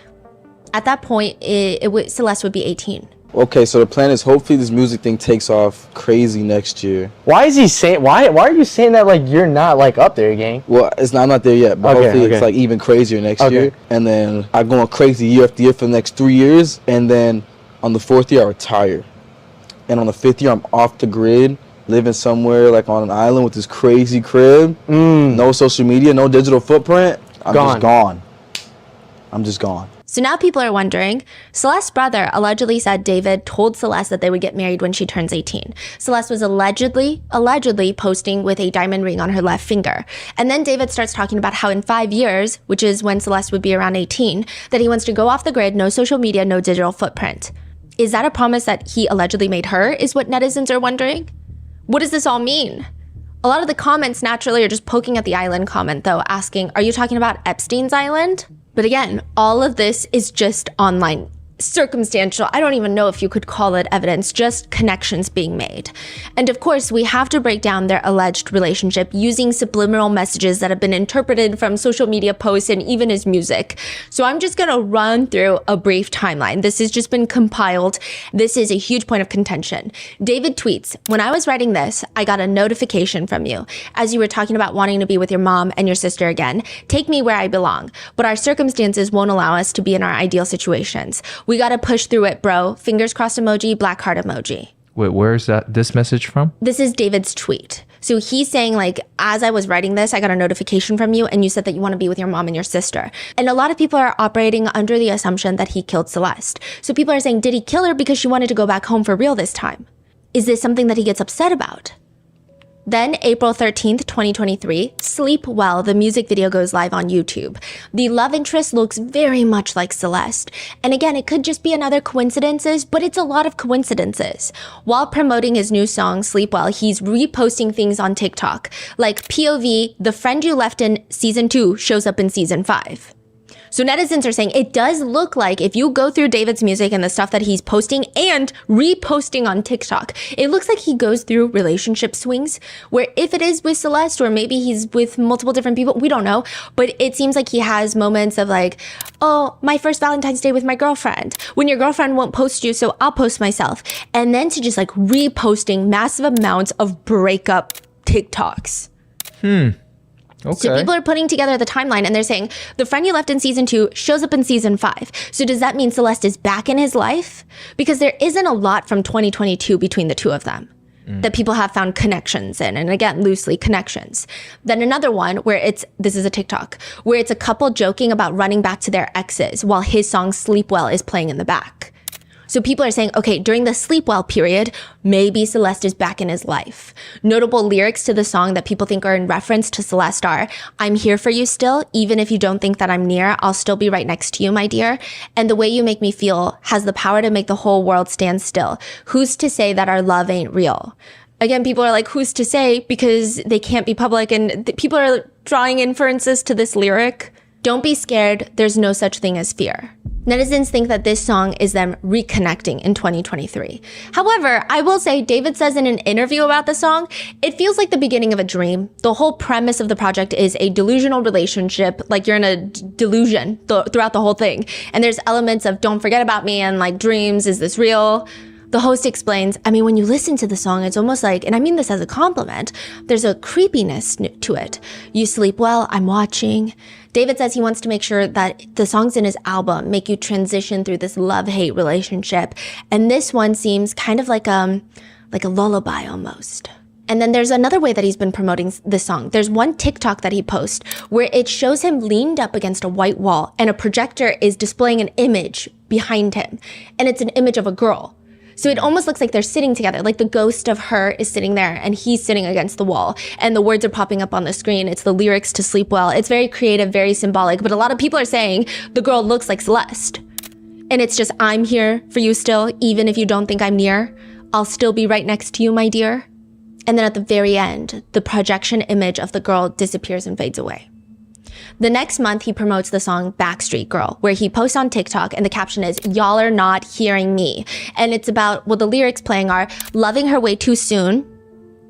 At that point, Celeste would be 18. Okay, so the plan is hopefully this music thing takes off crazy next year. Why is he saying? Why are you saying that like you're not like up there, gang? Well, I'm not there yet, but hopefully it's like even crazier next year. And then I'm going crazy year after year for the next 3 years. And then on the 4th year, I retire. And on the 5th year, I'm off the grid, living somewhere like on an island with this crazy crib. No social media, no digital footprint. I'm just gone. I'm just gone. So now people are wondering, Celeste's brother allegedly said David told Celeste that they would get married when she turns 18. Celeste was allegedly posting with a diamond ring on her left finger. And then David starts talking about how in 5 years, which is when Celeste would be around 18, that he wants to go off the grid, no social media, no digital footprint. Is that a promise that he allegedly made her, is what netizens are wondering? What does this all mean? A lot of the comments naturally are just poking at the island comment though, asking, are you talking about Epstein's island? But again, all of this is just online, circumstantial. I don't even know if you could call it evidence, just connections being made. And of course, we have to break down their alleged relationship using subliminal messages that have been interpreted from social media posts and even his music. So I'm just gonna run through a brief timeline. This has just been compiled. This is a huge point of contention. David tweets, when I was writing this, I got a notification from you as you were talking about wanting to be with your mom and your sister again. Take me where I belong, but our circumstances won't allow us to be in our ideal situations. We gotta push through it, bro. Fingers crossed emoji, black heart emoji. Wait, where is this message from? This is David's tweet. So he's saying like, as I was writing this, I got a notification from you and you said that you want to be with your mom and your sister. And a lot of people are operating under the assumption that he killed Celeste. So people are saying, did he kill her because she wanted to go back home for real this time? Is this something that he gets upset about? Then April 13th, 2023, Sleep Well, the music video goes live on YouTube. The love interest looks very much like Celeste. And again, it could just be another coincidences, but it's a lot of coincidences. While promoting his new song, Sleep Well, he's reposting things on TikTok. Like POV, the friend you left in season 2 shows up in season 5. So netizens are saying it does look like if you go through David's music and the stuff that he's posting and reposting on TikTok, it looks like he goes through relationship swings where if it is with Celeste or maybe he's with multiple different people, we don't know. But it seems like he has moments of like, oh, my first Valentine's Day with my girlfriend. When your girlfriend won't post you, so I'll post myself. And then to just like reposting massive amounts of breakup TikToks. Okay. So people are putting together the timeline and they're saying the friend you left in season 2 shows up in season 5. So does that mean Celeste is back in his life? Because there isn't a lot from 2022 between the two of them that people have found connections in. And again, loosely connections. Then another one where this is a TikTok, where it's a couple joking about running back to their exes while his song Sleep Well is playing in the back. So people are saying, okay, during the Sleep Well period, maybe Celeste is back in his life. Notable lyrics to the song that people think are in reference to Celeste are, I'm here for you still, even if you don't think that I'm near, I'll still be right next to you, my dear. And the way you make me feel has the power to make the whole world stand still. Who's to say that our love ain't real? Again, people are like, who's to say? Because they can't be public and people are drawing inferences to this lyric. Don't be scared, there's no such thing as fear. Netizens think that this song is them reconnecting in 2023. However, I will say, David says in an interview about the song, it feels like the beginning of a dream. The whole premise of the project is a delusional relationship, like you're in a delusion throughout the whole thing. And there's elements of don't forget about me and like dreams, is this real? The host explains, I mean, when you listen to the song, it's almost like, and I mean this as a compliment, there's a creepiness to it. You sleep well, I'm watching. David says he wants to make sure that the songs in his album make you transition through this love-hate relationship. And this one seems kind of like a lullaby almost. And then there's another way that he's been promoting this song. There's one TikTok that he posts where it shows him leaned up against a white wall and a projector is displaying an image behind him. And it's an image of a girl. So it almost looks like they're sitting together, like the ghost of her is sitting there and he's sitting against the wall. And the words are popping up on the screen. It's the lyrics to Sleep Well. It's very creative, very symbolic. But a lot of people are saying the girl looks like Celeste. And it's just, I'm here for you still, even if you don't think I'm near. I'll still be right next to you, my dear. And then at the very end, the projection image of the girl disappears and fades away. The next month, he promotes the song Backstreet Girl, where he posts on TikTok and the caption is, y'all are not hearing me. And it's about, well, the lyrics playing are, loving her way too soon.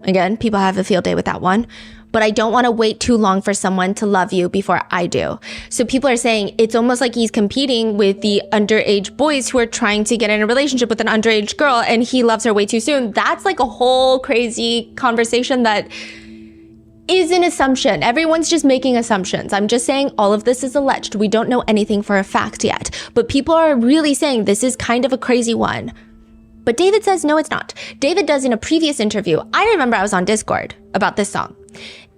Again, people have a field day with that one. But I don't want to wait too long for someone to love you before I do. So people are saying it's almost like he's competing with the underage boys who are trying to get in a relationship with an underage girl and he loves her way too soon. That's like a whole crazy conversation that is an assumption. Everyone's just making assumptions. I'm just saying all of this is alleged. We don't know anything for a fact yet. But people are really saying this is kind of a crazy one. But David says, no, it's not. David does in a previous interview. I remember I was on Discord about this song.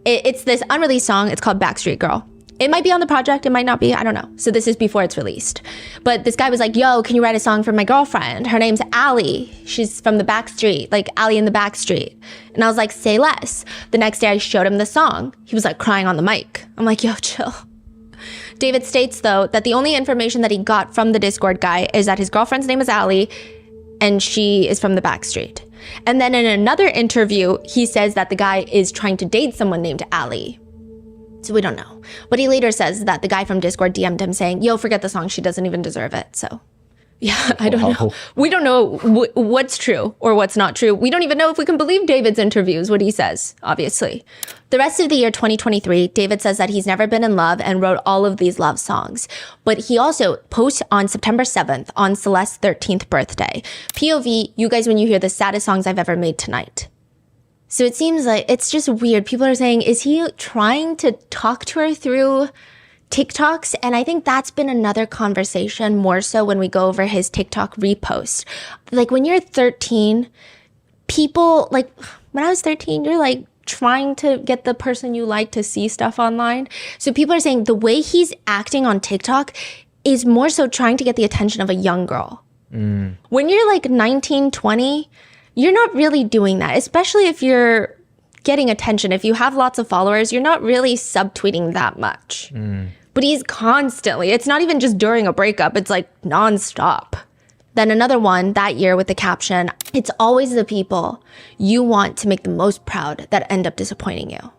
It's this unreleased song. It's called Backstreet Girl. It might be on the project. It might not be. I don't know. So this is before it's released. But this guy was like, yo, can you write a song for my girlfriend? Her name's Allie. She's from the backstreet, like Allie in the backstreet. And I was like, say less. The next day I showed him the song. He was like crying on the mic. I'm like, yo, chill. David states, though, that the only information that he got from the Discord guy is that his girlfriend's name is Allie and she is from the backstreet. And then in another interview, he says that the guy is trying to date someone named Allie. So we don't know. But he later says that the guy from Discord DM'd him saying, yo, forget the song. She doesn't even deserve it. So yeah, I don't know. We don't know what's true or what's not true. We don't even know if we can believe David's interviews, what he says, obviously. The rest of the year 2023, David says that he's never been in love and wrote all of these love songs. But he also posts on September 7th on Celeste's 13th birthday. POV, you guys, when you hear the saddest songs I've ever made tonight. So it seems like it's just weird. People are saying, is he trying to talk to her through TikToks? And I think that's been another conversation more so when we go over his TikTok repost. Like when you're 13, people, like when I was 13, you're like trying to get the person you like to see stuff online. So people are saying the way he's acting on TikTok is more so trying to get the attention of a young girl. When you're like 19, 20, you're not really doing that, especially if you're getting attention. If you have lots of followers, you're not really subtweeting that much. But he's constantly, it's not even just during a breakup, it's like nonstop. Then another one that year with the caption, it's always the people you want to make the most proud that end up disappointing you.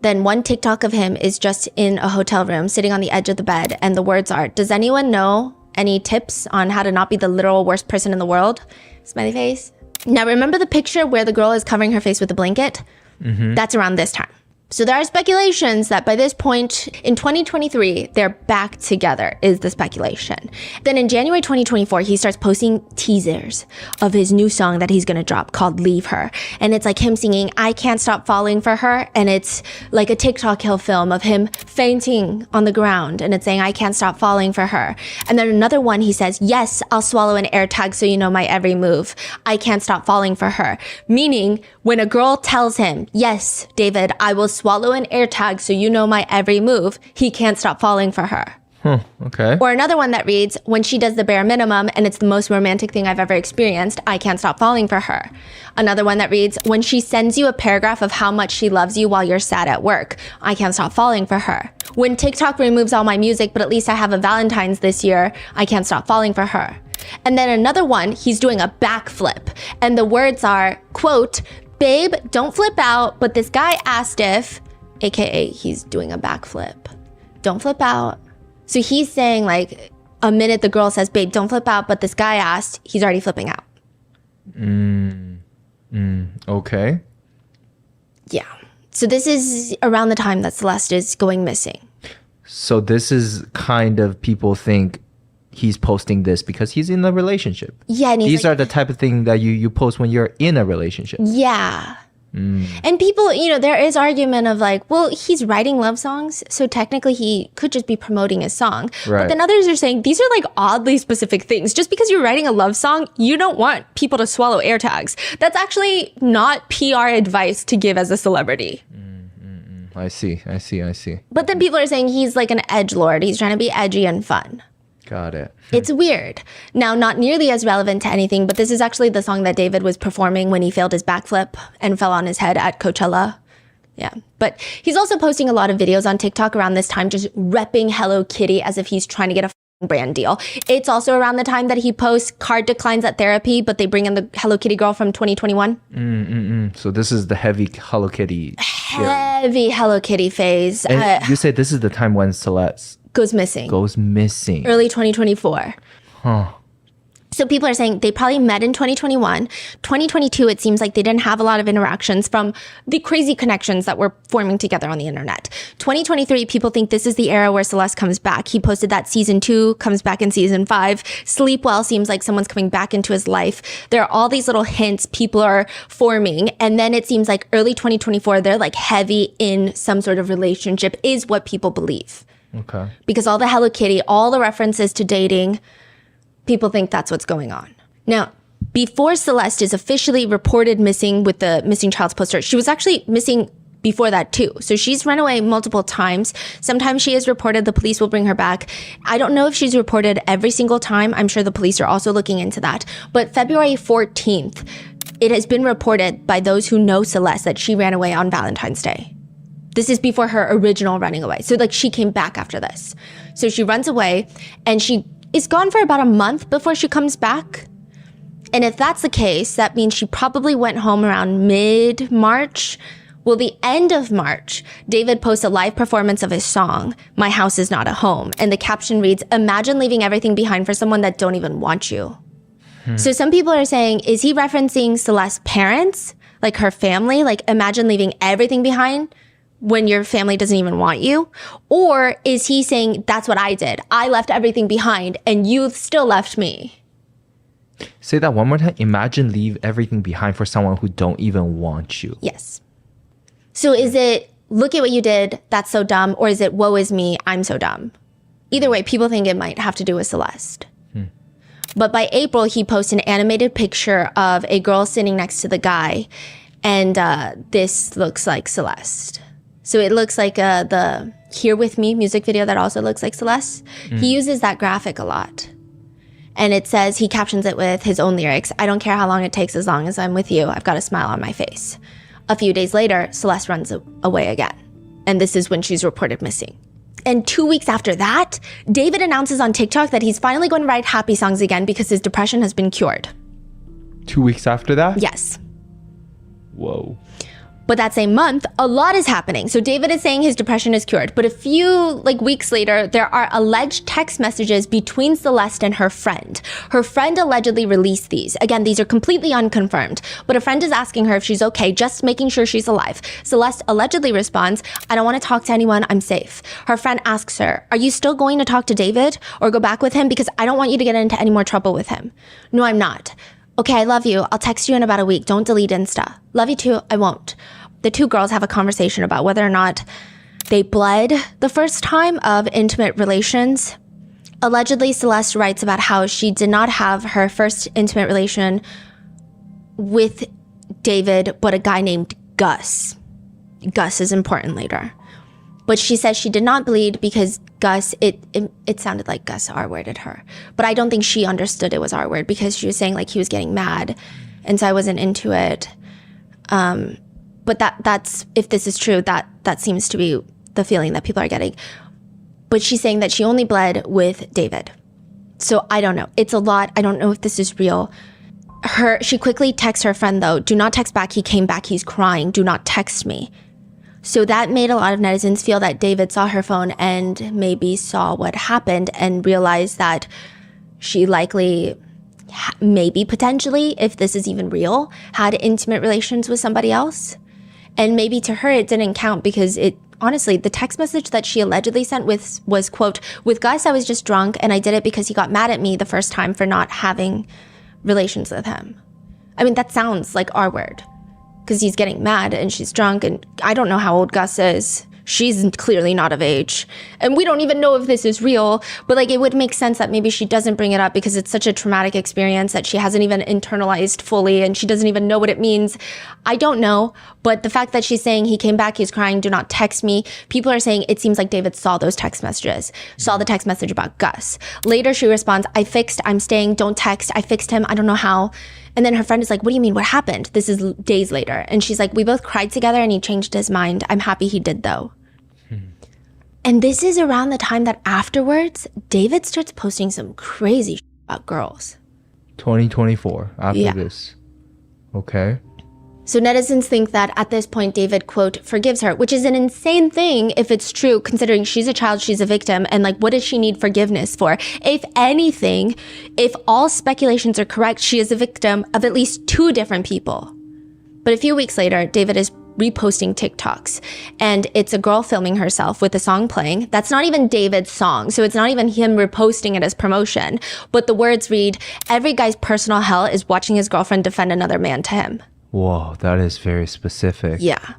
Then one TikTok of him is just in a hotel room sitting on the edge of the bed and the words are, does anyone know any tips on how to not be the literal worst person in the world? Smiley face. Now remember the picture where the girl is covering her face with a blanket? That's around this time. So there are speculations that by this point in 2023, they're back together, is the speculation. Then in January 2024, he starts posting teasers of his new song that he's gonna drop called Leave Her. And it's like him singing, I Can't Stop Falling for Her. And it's like a TikTok he'll film of him fainting on the ground. And it's saying, I can't stop falling for her. And then another one, he says, yes, I'll swallow an AirTag so you know my every move. I can't stop falling for her. Meaning when a girl tells him, yes, David, I will swallow an AirTag so you know my every move, he can't stop falling for her. Okay. Or another one that reads, when she does the bare minimum and it's the most romantic thing I've ever experienced, I can't stop falling for her. Another one that reads, when she sends you a paragraph of how much she loves you while you're sad at work, I can't stop falling for her. When TikTok removes all my music, but at least I have a Valentine's this year, I can't stop falling for her. And then another one, he's doing a backflip. And the words are, quote, babe, don't flip out, but this guy asked if, AKA he's doing a backflip. Don't flip out. So he's saying like a minute the girl says, babe, don't flip out, but this guy asked, he's already flipping out. Okay. Yeah. So this is around the time that Celeste is going missing. So this is kind of people think he's posting this because he's in a relationship. Yeah. And These are the type of thing that you post when you're in a relationship. Yeah. And people, there is argument of like, well, he's writing love songs, so technically he could just be promoting his song. Right. But then others are saying these are like oddly specific things. Just because you're writing a love song, you don't want people to swallow air tags. That's actually not PR advice to give as a celebrity. I see. But then people are saying he's like an edgelord. He's trying to be edgy and fun. Got it. It's weird. Now, not nearly as relevant to anything, but this is actually the song that David was performing when he failed his backflip and fell on his head at Coachella. Yeah. But he's also posting a lot of videos on TikTok around this time, just repping Hello Kitty as if he's trying to get a brand deal. It's also around the time that he posts card declines at therapy, but they bring in the Hello Kitty girl from 2021. So this is the heavy Hello Kitty. Heavy Hello Kitty phase. And you said this is the time when Celeste goes missing. Early 2024. Huh. So people are saying they probably met in 2021. 2022, it seems like they didn't have a lot of interactions from the crazy connections that were forming together on the internet. 2023, people think this is the era where Celeste comes back. He posted that season 2 comes back in season 5. Sleep Well seems like someone's coming back into his life. There are all these little hints people are forming. And then it seems like early 2024, they're like heavy in some sort of relationship is what people believe. Okay. Because all the Hello Kitty, all the references to dating, people think that's what's going on. Now, before Celeste is officially reported missing with the missing child's poster, she was actually missing before that too. So she's run away multiple times. Sometimes she is reported, the police will bring her back. I don't know if she's reported every single time. I'm sure the police are also looking into that. But February 14th, it has been reported by those who know Celeste that she ran away on Valentine's Day. This is before her original running away. So like she came back after this. So she runs away and she is gone for about a month before she comes back. And if that's the case, that means she probably went home around mid-March. Well, the end of March, David posts a live performance of his song, My House Is Not a Home. And the caption reads, imagine leaving everything behind for someone that don't even want you. So some people are saying, is he referencing Celeste's parents? Like her family? Like imagine leaving everything behind when your family doesn't even want you? Or is he saying, that's what I did. I left everything behind and you still left me. Say that one more time. Imagine leave everything behind for someone who don't even want you. Yes. So is it, look at what you did, that's so dumb, or is it, woe is me, I'm so dumb? Either way, people think it might have to do with Celeste. But by April, he posts an animated picture of a girl sitting next to the guy, and this looks like Celeste. So it looks like the Here With Me music video that also looks like Celeste. He uses that graphic a lot. And it says, he captions it with his own lyrics, I don't care how long it takes as long as I'm with you. I've got a smile on my face. A few days later, Celeste runs away again. And this is when she's reported missing. And 2 weeks after that, David announces on TikTok that he's finally going to write happy songs again because his depression has been cured. 2 weeks after that? Yes. Whoa. But that same month, a lot is happening. So David is saying his depression is cured. But a few weeks later, there are alleged text messages between Celeste and her friend. Her friend allegedly released these. Again, these are completely unconfirmed. But a friend is asking her if she's okay, just making sure she's alive. Celeste allegedly responds, I don't want to talk to anyone, I'm safe. Her friend asks her, are you still going to talk to David or go back with him? Because I don't want you to get into any more trouble with him. No, I'm not. Okay, I love you. I'll text you in about a week. Don't delete Insta. Love you too. I won't. The two girls have a conversation about whether or not they bled the first time of intimate relations. Allegedly, Celeste writes about how she did not have her first intimate relation with David, but a guy named Gus. Gus is important later. But she says she did not bleed because Gus, it sounded like Gus R-worded her. But I don't think she understood it was R-word because she was saying he was getting mad. And so I wasn't into it. But that's, if this is true, that seems to be the feeling that people are getting. But she's saying that she only bled with David. So I don't know. It's a lot. I don't know if this is real. She quickly texts her friend though, do not text back. He came back. He's crying. Do not text me. So that made a lot of netizens feel that David saw her phone and maybe saw what happened and realized that she likely, maybe potentially, if this is even real, had intimate relations with somebody else. And maybe to her, it didn't count because honestly, the text message that she allegedly sent was, quote, with Gus, I was just drunk and I did it because he got mad at me the first time for not having relations with him. I mean, that sounds like R-word because he's getting mad and she's drunk, and I don't know how old Gus is. She's clearly not of age. And we don't even know if this is real, but like it would make sense that maybe she doesn't bring it up because it's such a traumatic experience that she hasn't even internalized fully and she doesn't even know what it means. I don't know, but the fact that she's saying he came back, he's crying, do not text me. People are saying it seems like David saw those text messages, saw the text message about Gus. Later she responds, I fixed, I'm staying, don't text, I fixed him, I don't know how. And then her friend is like, what do you mean, what happened? This is days later. And she's like, we both cried together and he changed his mind. I'm happy he did though. And this is around the time that afterwards, David starts posting some crazy shit about girls. 2024, after this. Okay. So netizens think that at this point, David, quote, forgives her, which is an insane thing if it's true, considering she's a child, she's a victim, and like, what does she need forgiveness for? If anything, if all speculations are correct, she is a victim of at least 2 different people. But a few weeks later, David is reposting TikToks, and it's a girl filming herself with a song playing. That's not even David's song, so it's not even him reposting it as promotion, but the words read, every guy's personal hell is watching his girlfriend defend another man to him. Whoa, that is very specific. Yeah.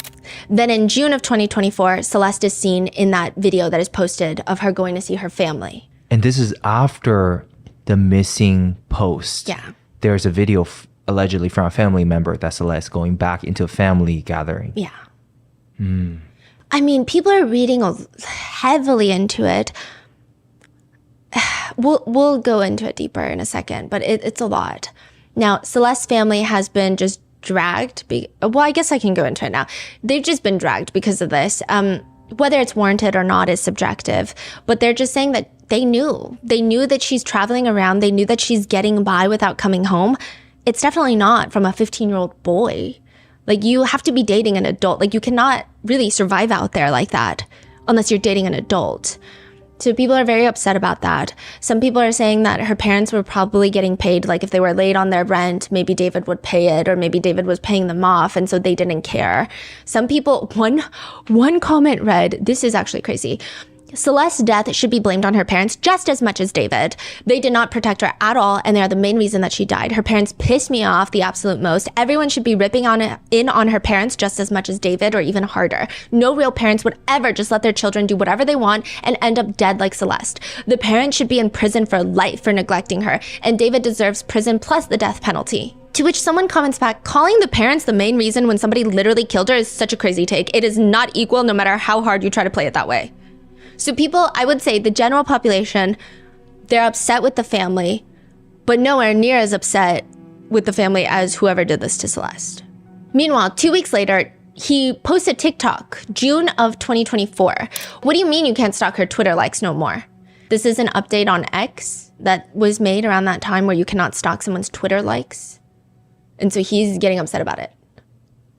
Then in June of 2024, Celeste is seen in that video that is posted of her going to see her family. And this is after the missing post. Yeah. There's a video allegedly from a family member that Celeste going back into a family gathering. Yeah. I mean, people are reading heavily into it. We'll go into it deeper in a second, but it's a lot. Now, Celeste's family has been just dragged. Well, I guess I can go into it now. They've just been dragged because of this. Whether it's warranted or not is subjective, but they're just saying that they knew that she's traveling around. They knew that she's getting by without coming home. It's definitely not from a 15-year-old boy. Like, you have to be dating an adult. Like, you cannot really survive out there like that unless you're dating an adult. So people are very upset about that. Some people are saying that her parents were probably getting paid. Like, if they were late on their rent, maybe David would pay it, or maybe David was paying them off, and so they didn't care. Some people, one comment read, this is actually crazy. Celeste's death should be blamed on her parents just as much as David. They did not protect her at all, and they are the main reason that she died. Her parents pissed me off the absolute most. Everyone should be ripping in on her parents just as much as David, or even harder. No real parents would ever just let their children do whatever they want and end up dead like Celeste. The parents should be in prison for life for neglecting her, and David deserves prison plus the death penalty. To which someone comments back, calling the parents the main reason when somebody literally killed her is such a crazy take. It is not equal no matter how hard you try to play it that way. So people, I would say the general population, they're upset with the family, but nowhere near as upset with the family as whoever did this to Celeste. Meanwhile, 2 weeks later, he posted TikTok, June of 2024. What do you mean you can't stalk her Twitter likes no more? This is an update on X that was made around that time where you cannot stalk someone's Twitter likes. And so he's getting upset about it.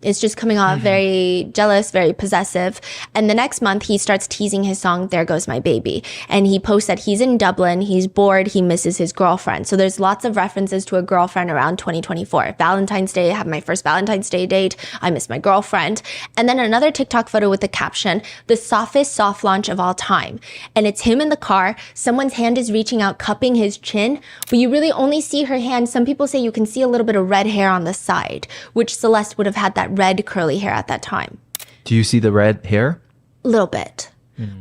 It's just coming off very jealous, very possessive. And the next month, he starts teasing his song, There Goes My Baby. And he posts that he's in Dublin, he's bored, he misses his girlfriend. So there's lots of references to a girlfriend around 2024. Valentine's Day, I have my first Valentine's Day date, I miss my girlfriend. And then another TikTok photo with the caption, the softest soft launch of all time. And it's him in the car, someone's hand is reaching out, cupping his chin, but you really only see her hand. Some people say you can see a little bit of red hair on the side, which Celeste would have had that red curly hair at that time. Do you see the red hair? A little bit.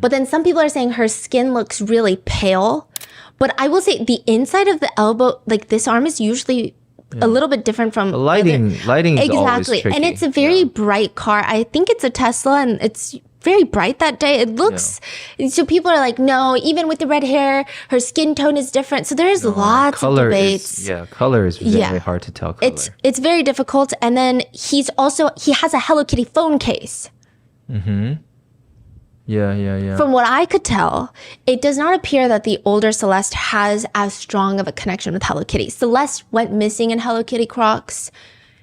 But then some people are saying her skin looks really pale. But I will say the inside of the elbow, like this arm is usually a little bit different from the lighting is exactly. always tricky. And it's a very bright car. I think it's a Tesla and it's very bright that day. It looks, so people are like, no, even with the red hair, her skin tone is different. So there's lots of debates. Color is very hard to tell color. It's very difficult. And then he has a Hello Kitty phone case. Yeah. From what I could tell, it does not appear that the older Celeste has as strong of a connection with Hello Kitty. Celeste went missing in Hello Kitty Crocs.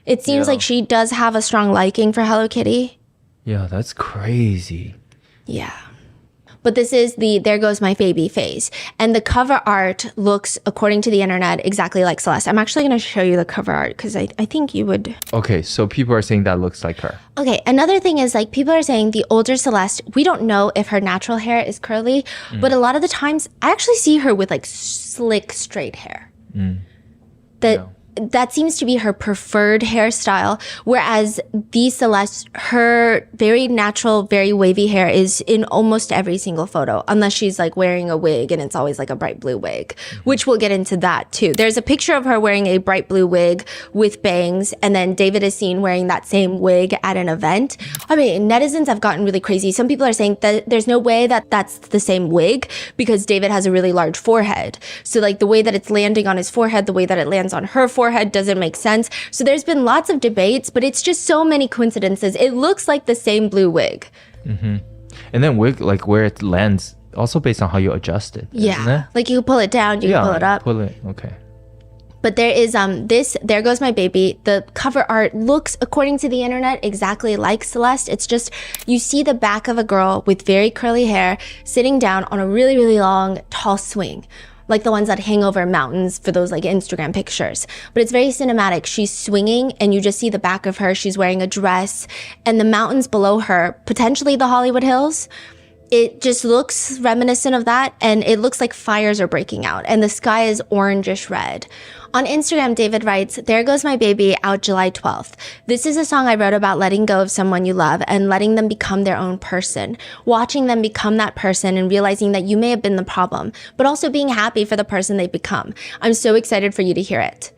It seems like she does have a strong liking for Hello Kitty. Yeah, that's crazy. Yeah. But this is the There Goes My Baby phase. And the cover art looks, according to the internet, exactly like Celeste. I'm actually going to show you the cover art because I think you would. Okay, so people are saying that looks like her. Okay, another thing is like people are saying the older Celeste, we don't know if her natural hair is curly, but a lot of the times I actually see her with like slick straight hair. that seems to be her preferred hairstyle. Whereas the Celeste, her very natural, very wavy hair is in almost every single photo, unless she's like wearing a wig and it's always like a bright blue wig, which we'll get into that too. There's a picture of her wearing a bright blue wig with bangs, and then David is seen wearing that same wig at an event. I mean, netizens have gotten really crazy. Some people are saying that there's no way that that's the same wig because David has a really large forehead. So like the way that it's landing on his forehead, the way that it lands on her forehead doesn't make sense. So there's been lots of debates, but it's just so many coincidences. It looks like the same blue wig. And then wig, like where it lands, also based on how you adjust it. Yeah. Isn't it? Like you can pull it down, you can pull it up. Okay. But there is this There Goes My Baby. The cover art looks, according to the internet, exactly like Celeste. It's just, you see the back of a girl with very curly hair sitting down on a really, really long, tall swing, like the ones that hang over mountains for those like Instagram pictures. But it's very cinematic. She's swinging and you just see the back of her. She's wearing a dress and the mountains below her, potentially the Hollywood Hills. It just looks reminiscent of that, and it looks like fires are breaking out and the sky is orangish red. On Instagram, David writes, "There Goes My Baby, out July 12th. This is a song I wrote about letting go of someone you love and letting them become their own person. Watching them become that person and realizing that you may have been the problem, but also being happy for the person they've become. I'm so excited for you to hear it."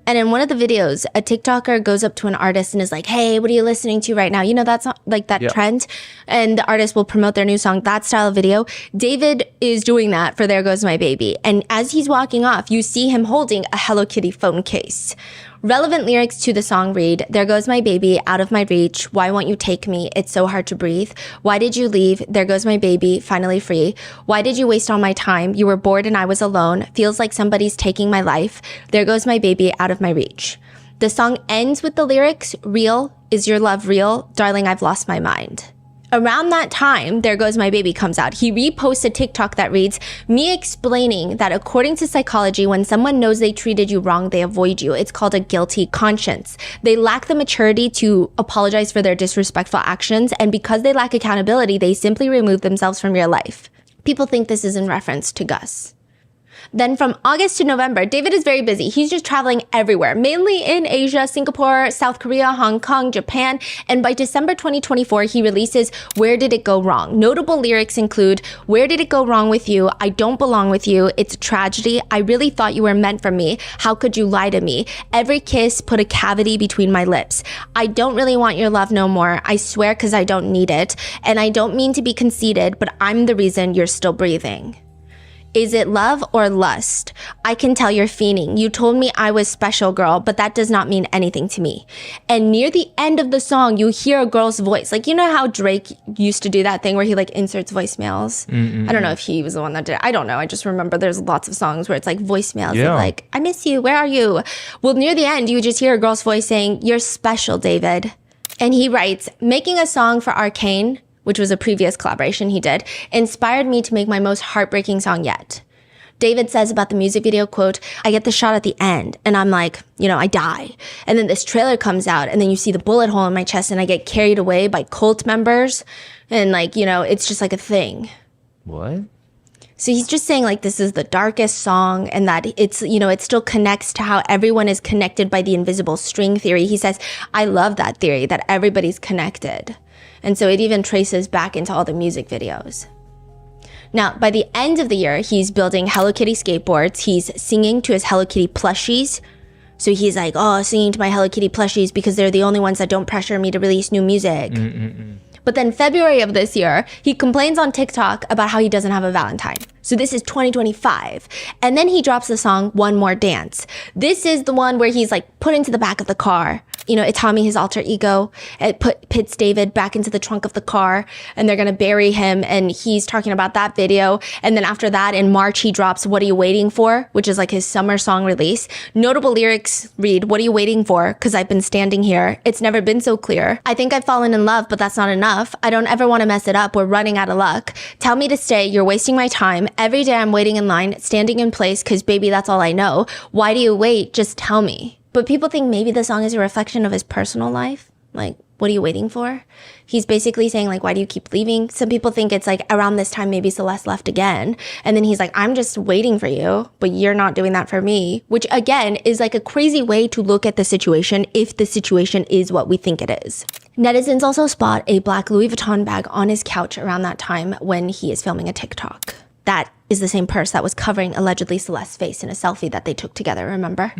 And in one of the videos, a TikToker goes up to an artist and is like, "Hey, what are you listening to right now?" You know, that's like that trend. And the artist will promote their new song, that style of video. David is doing that for There Goes My Baby. And as he's walking off, you see him holding a Hello Kitty phone case. Relevant lyrics to the song read, "There goes my baby, out of my reach. Why won't you take me? It's so hard to breathe. Why did you leave? There goes my baby, finally free. Why did you waste all my time? You were bored and I was alone. Feels like somebody's taking my life. There goes my baby, out of my reach." The song ends with the lyrics, "Real, is your love real? Darling, I've lost my mind." Around that time, There Goes My Baby comes out. He reposts a TikTok that reads, "Me explaining that according to psychology, when someone knows they treated you wrong, they avoid you. It's called a guilty conscience. They lack the maturity to apologize for their disrespectful actions, and because they lack accountability, they simply remove themselves from your life." People think this is in reference to Gus. Then from August to November, David is very busy. He's just traveling everywhere, mainly in Asia, Singapore, South Korea, Hong Kong, Japan. And by December 2024, he releases Where Did It Go Wrong? Notable lyrics include, "Where did it go wrong with you? I don't belong with you. It's a tragedy. I really thought you were meant for me. How could you lie to me? Every kiss put a cavity between my lips. I don't really want your love no more. I swear, because I don't need it. And I don't mean to be conceited, but I'm the reason you're still breathing. Is it love or lust? I can tell you're fiending. You told me I was special, girl, but that does not mean anything to me." And near the end of the song, you hear a girl's voice. Like, you know how Drake used to do that thing where he like inserts voicemails? I don't know if he was the one that did it. I don't know. I just remember there's lots of songs where it's like voicemails of like, "I miss you. Where are you?" Well, near the end, you just hear a girl's voice saying, "You're special, David." And he writes, "Making a song for Arcane," which was a previous collaboration he did, "inspired me to make my most heartbreaking song yet." David says about the music video, quote, "I get the shot at the end and I'm like, you know, I die. And then this trailer comes out and then you see the bullet hole in my chest and I get carried away by cult members. And like, you know, it's just like a thing." What? So he's just saying like this is the darkest song and that it's, you know, it still connects to how everyone is connected by the invisible string theory. He says, "I love that theory, that everybody's connected." And so it even traces back into all the music videos. Now, by the end of the year, he's building Hello Kitty skateboards. He's singing to his Hello Kitty plushies. So he's like, "Oh, singing to my Hello Kitty plushies because they're the only ones that don't pressure me to release new music." But then February of this year, he complains on TikTok about how he doesn't have a Valentine. So this is 2025. And then he drops the song One More Dance. This is the one where he's like put into the back of the car. You know, Itami, his alter ego, it pits David back into the trunk of the car and they're going to bury him. And he's talking about that video. And then after that, in March, he drops What Are You Waiting For?, which is like his summer song release. Notable lyrics read, "What are you waiting for? Because I've been standing here. It's never been so clear. I think I've fallen in love, but that's not enough. I don't ever want to mess it up. We're running out of luck. Tell me to stay. You're wasting my time. Every day I'm waiting in line, standing in place, because baby, that's all I know. Why do you wait? Just tell me." But people think maybe the song is a reflection of his personal life. Like, What are you waiting for? He's basically saying, like, why do you keep leaving? Some people think it's like around this time, maybe Celeste left again. And then he's like, I'm just waiting for you, but you're not doing that for me, which again is like a crazy way to look at the situation if the situation is what we think it is. Netizens also spot a black Louis Vuitton bag on his couch around that time when he is filming a TikTok. That is the same purse that was covering allegedly Celeste's face in a selfie that they took together, remember?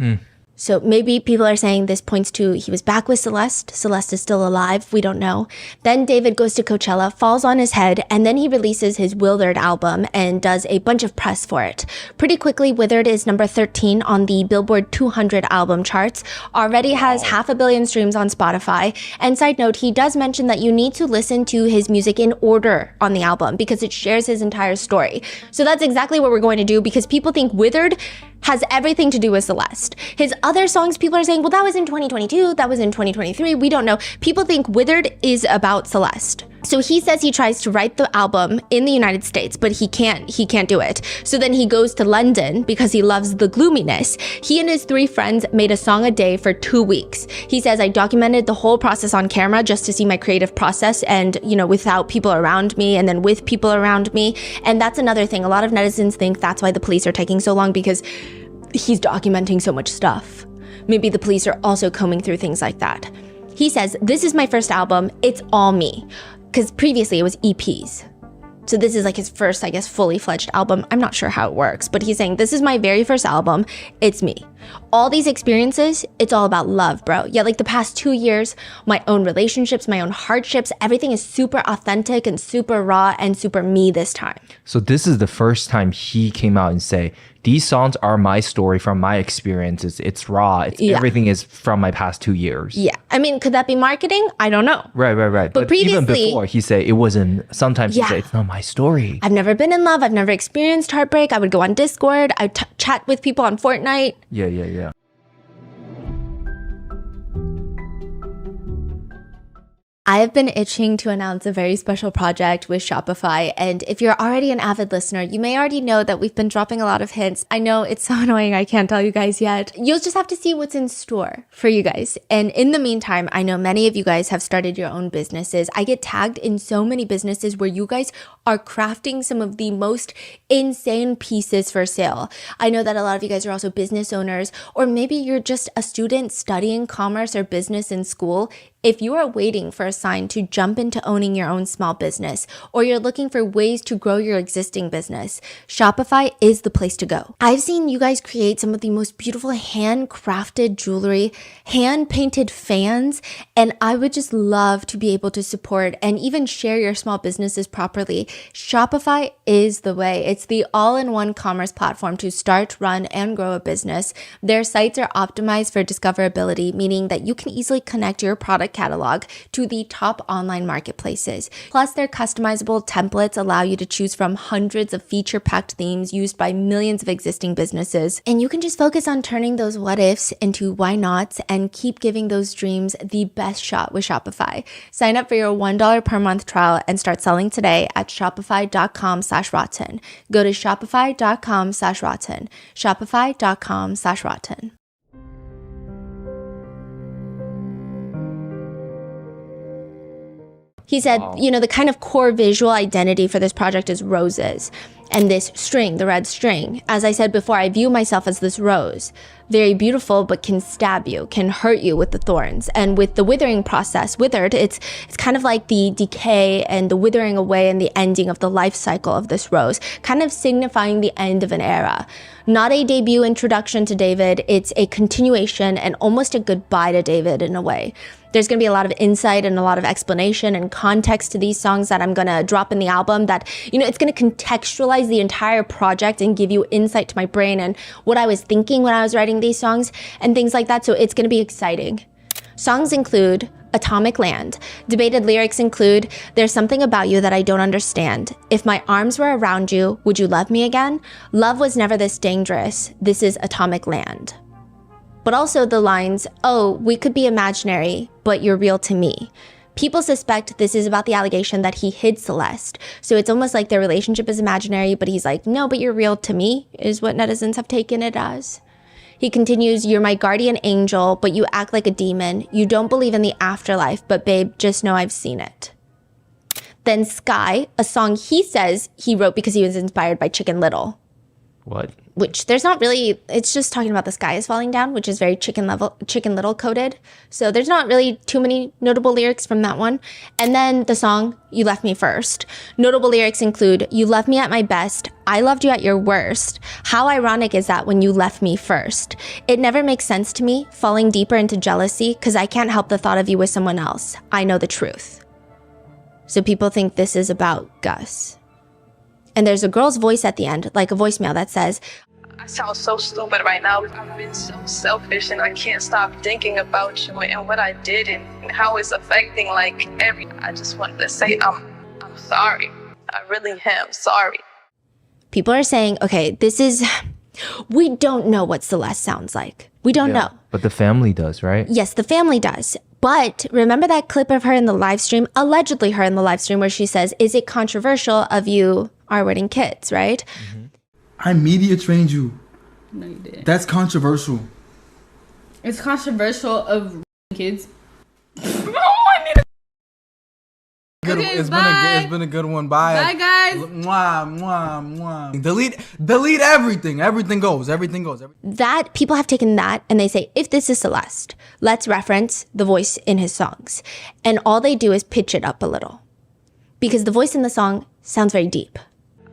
So maybe people are saying this points to he was back with Celeste. Celeste is still alive. We don't know. Then David goes to Coachella, falls on his head, and then he releases his Withered album and does a bunch of press for it. Pretty quickly, Withered is number 13 on the Billboard 200 album charts, already has 500 million streams on Spotify. And side note, he does mention that you need to listen to his music in order on the album because it shares his entire story. So that's exactly what we're going to do because people think Withered has everything to do with Celeste. His other songs, people are saying, well, that was in 2022, that was in 2023, we don't know. People think Withered is about Celeste. So he says he tries to write the album in the United States, but he can't do it. So then he goes to London because he loves the gloominess. He and his 3 friends made a song a day for 2 weeks. He says, I documented the whole process on camera just to see my creative process and, without people around me and then with people around me. And that's another thing. A lot of netizens think that's why the police are taking so long because he's documenting so much stuff. Maybe the police are also combing through things like that. He says, this is my first album. It's all me. Because previously it was EPs. So this is like his first, I guess, fully fledged album. I'm not sure how it works, but he's saying, this is my very first album. It's me. All these experiences, it's all about love, bro. Yeah, like the past 2 years, my own relationships, my own hardships, everything is super authentic and super raw and super me this time. So this is the first time he came out and say, these songs are my story from my experiences. It's raw. Everything is from my past 2 years. Yeah. I mean, could that be marketing? I don't know. Right. But even before, he said it wasn't, sometimes he said, it's not my story. I've never been in love. I've never experienced heartbreak. I would go on Discord. I would chat with people on Fortnite. Yeah. I have been itching to announce a very special project with Shopify, and if you're already an avid listener, you may already know that we've been dropping a lot of hints. I know it's so annoying, I can't tell you guys yet. You'll just have to see what's in store for you guys. And in the meantime, I know many of you guys have started your own businesses. I get tagged in so many businesses where you guys are crafting some of the most insane pieces for sale. I know that a lot of you guys are also business owners, or maybe you're just a student studying commerce or business in school. If you are waiting for a sign to jump into owning your own small business, or you're looking for ways to grow your existing business, Shopify is the place to go. I've seen you guys create some of the most beautiful handcrafted jewelry, hand-painted fans, and I would just love to be able to support and even share your small businesses properly. Shopify is the way. It's the all-in-one commerce platform to start, run, and grow a business. Their sites are optimized for discoverability, meaning that you can easily connect your product catalog to the top online marketplaces. Plus, their customizable templates allow you to choose from hundreds of feature-packed themes used by millions of existing businesses. And you can just focus on turning those what ifs into why nots and keep giving those dreams the best shot with Shopify. Sign up for your $1 per month trial and start selling today at shopify.com/rotten. Go to shopify.com/rotten. Shopify.com/rotten. He said, the kind of core visual identity for this project is roses. And this string, the red string. As I said before, I view myself as this rose. Very beautiful, but can stab you, can hurt you with the thorns. And with the withering process, withered, it's kind of like the decay and the withering away and the ending of the life cycle of this rose, kind of signifying the end of an era. Not a debut introduction to David, it's a continuation and almost a goodbye to David in a way. There's going to be a lot of insight and a lot of explanation and context to these songs that I'm going to drop in the album that, it's going to contextualize the entire project and give you insight to my brain and what I was thinking when I was writing these songs and things like that. So it's going to be exciting. Songs include Atomic Land. Debated lyrics include, there's something about you that I don't understand. If my arms were around you, would you love me again? Love was never this dangerous. This is Atomic Land. But also the lines, oh, we could be imaginary, but you're real to me. People suspect this is about the allegation that he hid Celeste. So it's almost like their relationship is imaginary, but he's like, no, but you're real to me, is what netizens have taken it as. He continues, you're my guardian angel, but you act like a demon. You don't believe in the afterlife, but babe, just know I've seen it. Then Sky, a song he says he wrote because he was inspired by Chicken Little. What? Which there's not really, it's just talking about the sky is falling down, which is very Chicken Little coded. So there's not really too many notable lyrics from that one. And then the song, You Left Me First. Notable lyrics include, you left me at my best. I loved you at your worst. How ironic is that when you left me first? It never makes sense to me, falling deeper into jealousy, because I can't help the thought of you with someone else. I know the truth. So people think this is about Gus. And there's a girl's voice at the end, like a voicemail that says, I sound so stupid right now. I've been so selfish and I can't stop thinking about you and what I did and how it's affecting I just wanted to say I'm sorry. I really am sorry. People are saying, okay, we don't know what Celeste sounds like. We don't know. But the family does, right? Yes, the family does. But remember that clip of her in the live stream, allegedly her in the live stream, where she says, is it controversial of you R-wording kids, right? Mm-hmm. I media trained you. No, you didn't. That's controversial. It's controversial of kids. It's been a good one. Bye. Bye, guys. Mwah, mwah, mwah. Delete everything. Everything goes. That people have taken that and they say, if this is Celeste, let's reference the voice in his songs. And all they do is pitch it up a little. Because the voice in the song sounds very deep.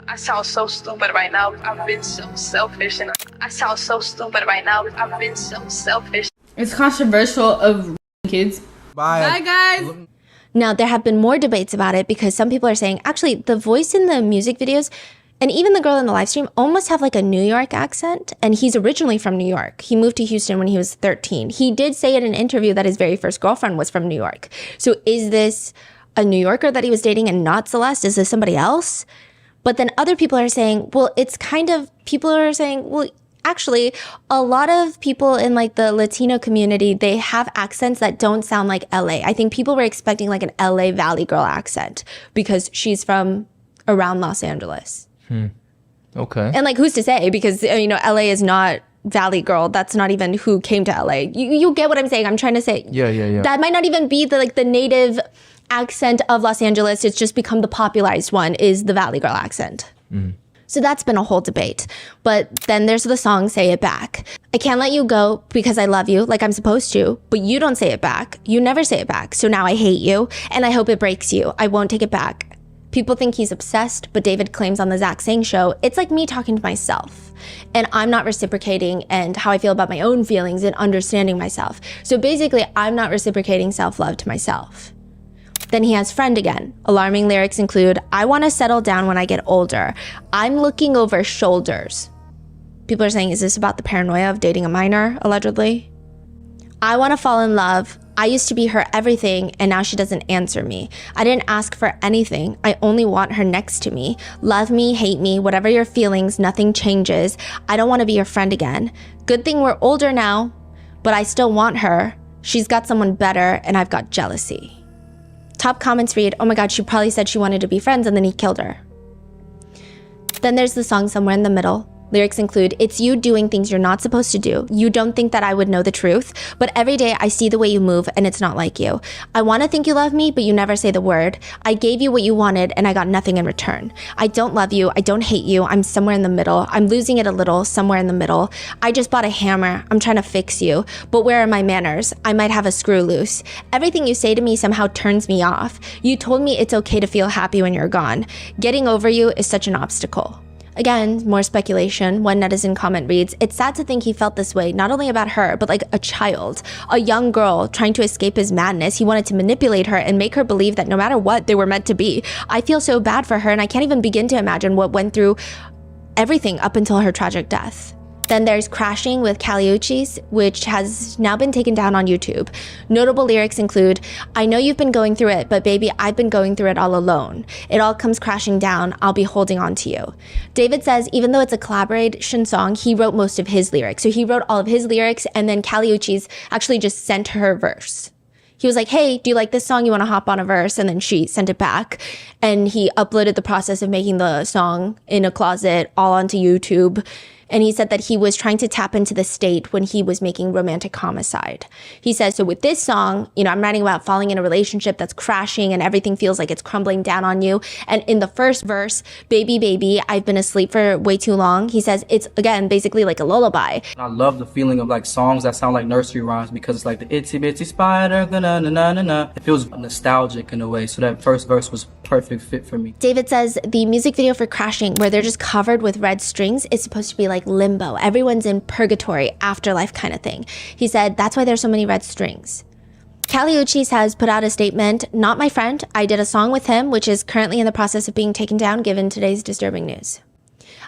I sound so stupid right now. I've been so selfish and I sound so stupid right now. I've been so selfish. It's controversial of kids. Bye. Bye, guys. Now, there have been more debates about it because some people are saying, actually, the voice in the music videos and even the girl in the live stream almost have like a New York accent. And he's originally from New York. He moved to Houston when he was 13. He did say in an interview that his very first girlfriend was from New York. So is this a New Yorker that he was dating and not Celeste? Is this somebody else? But then other people are saying, well, actually, a lot of people in like the Latino community, they have accents that don't sound like LA. I think people were expecting like an LA Valley girl accent because she's from around Los Angeles. Okay. And like, who's to say? Because, LA is not Valley girl. That's not even who came to LA. You get what I'm saying? I'm trying to say. Yeah. That might not even be the native accent of Los Angeles. It's just become the popularized one is the Valley girl accent. So that's been a whole debate. But then there's the song Say It Back. I can't let you go because I love you like I'm supposed to, but you don't say it back. You never say it back. So now I hate you and I hope it breaks you. I won't take it back. People think he's obsessed, but David claims on the Zach Sang show, it's like me talking to myself and I'm not reciprocating and how I feel about my own feelings and understanding myself. So basically, I'm not reciprocating self-love to myself. Then he has Friend again. Alarming lyrics include, I want to settle down when I get older. I'm looking over shoulders. People are saying, is this about the paranoia of dating a minor, allegedly? I want to fall in love. I used to be her everything, and now she doesn't answer me. I didn't ask for anything. I only want her next to me. Love me, hate me, whatever your feelings, nothing changes. I don't want to be your friend again. Good thing we're older now, but I still want her. She's got someone better, and I've got jealousy. Top comments read, oh my God, she probably said she wanted to be friends and then he killed her. Then there's the song Somewhere in the Middle. Lyrics include, it's you doing things you're not supposed to do. You don't think that I would know the truth, but every day I see the way you move and it's not like you. I want to think you love me, but you never say the word. I gave you what you wanted and I got nothing in return. I don't love you. I don't hate you. I'm somewhere in the middle. I'm losing it a little, somewhere in the middle. I just bought a hammer. I'm trying to fix you, but where are my manners? I might have a screw loose. Everything you say to me somehow turns me off. You told me it's okay to feel happy when you're gone. Getting over you is such an obstacle. Again, more speculation. One netizen comment reads, it's sad to think he felt this way, not only about her, but like a child, a young girl trying to escape his madness. He wanted to manipulate her and make her believe that no matter what, they were meant to be. I feel so bad for her and I can't even begin to imagine what went through everything up until her tragic death. Then there's Crashing with Kali Uchis, which has now been taken down on YouTube. Notable lyrics include, I know you've been going through it, but baby, I've been going through it all alone. It all comes crashing down. I'll be holding on to you. David says, even though it's a collaboration song, he wrote most of his lyrics. So he wrote all of his lyrics and then Kali Uchis actually just sent her verse. He was like, hey, do you like this song? You want to hop on a verse? And then she sent it back. And he uploaded the process of making the song in a closet all onto YouTube. And he said that he was trying to tap into the state when he was making Romantic Homicide. He says, so with this song, you know, I'm writing about falling in a relationship that's crashing and everything feels like it's crumbling down on you. And in the first verse, baby, baby, I've been asleep for way too long. He says it's, again, basically like a lullaby. I love the feeling of like songs that sound like nursery rhymes because it's like the itsy bitsy spider, na na na na na. It feels nostalgic in a way. So that first verse was perfect fit for me. David says the music video for Crashing, where they're just covered with red strings, is supposed to be like limbo. Everyone's in purgatory, afterlife kind of thing. He said that's why there's so many red strings. Kali Uchis has put out a statement, not my friend. I did a song with him, which is currently in the process of being taken down given today's disturbing news.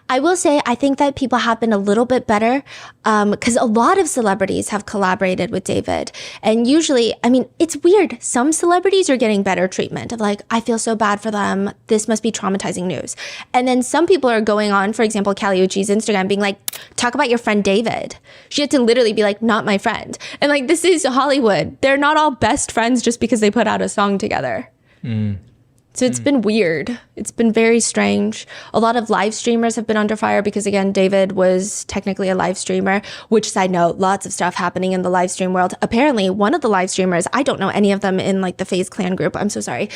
I will say, I think that people have been a little bit better because a lot of celebrities have collaborated with David. And usually, I mean, it's weird. Some celebrities are getting better treatment of like, I feel so bad for them. This must be traumatizing news. And then some people are going on, for example, Kali Uchis's Instagram being like, talk about your friend David. She had to literally be like, not my friend. And like, this is Hollywood. They're not all best friends just because they put out a song together. So it's been weird. It's been very strange. A lot of live streamers have been under fire because, again, David was technically a live streamer, which, side note, lots of stuff happening in the live stream world. Apparently, one of the live streamers, I don't know any of them in like the FaZe Clan group. I'm so sorry.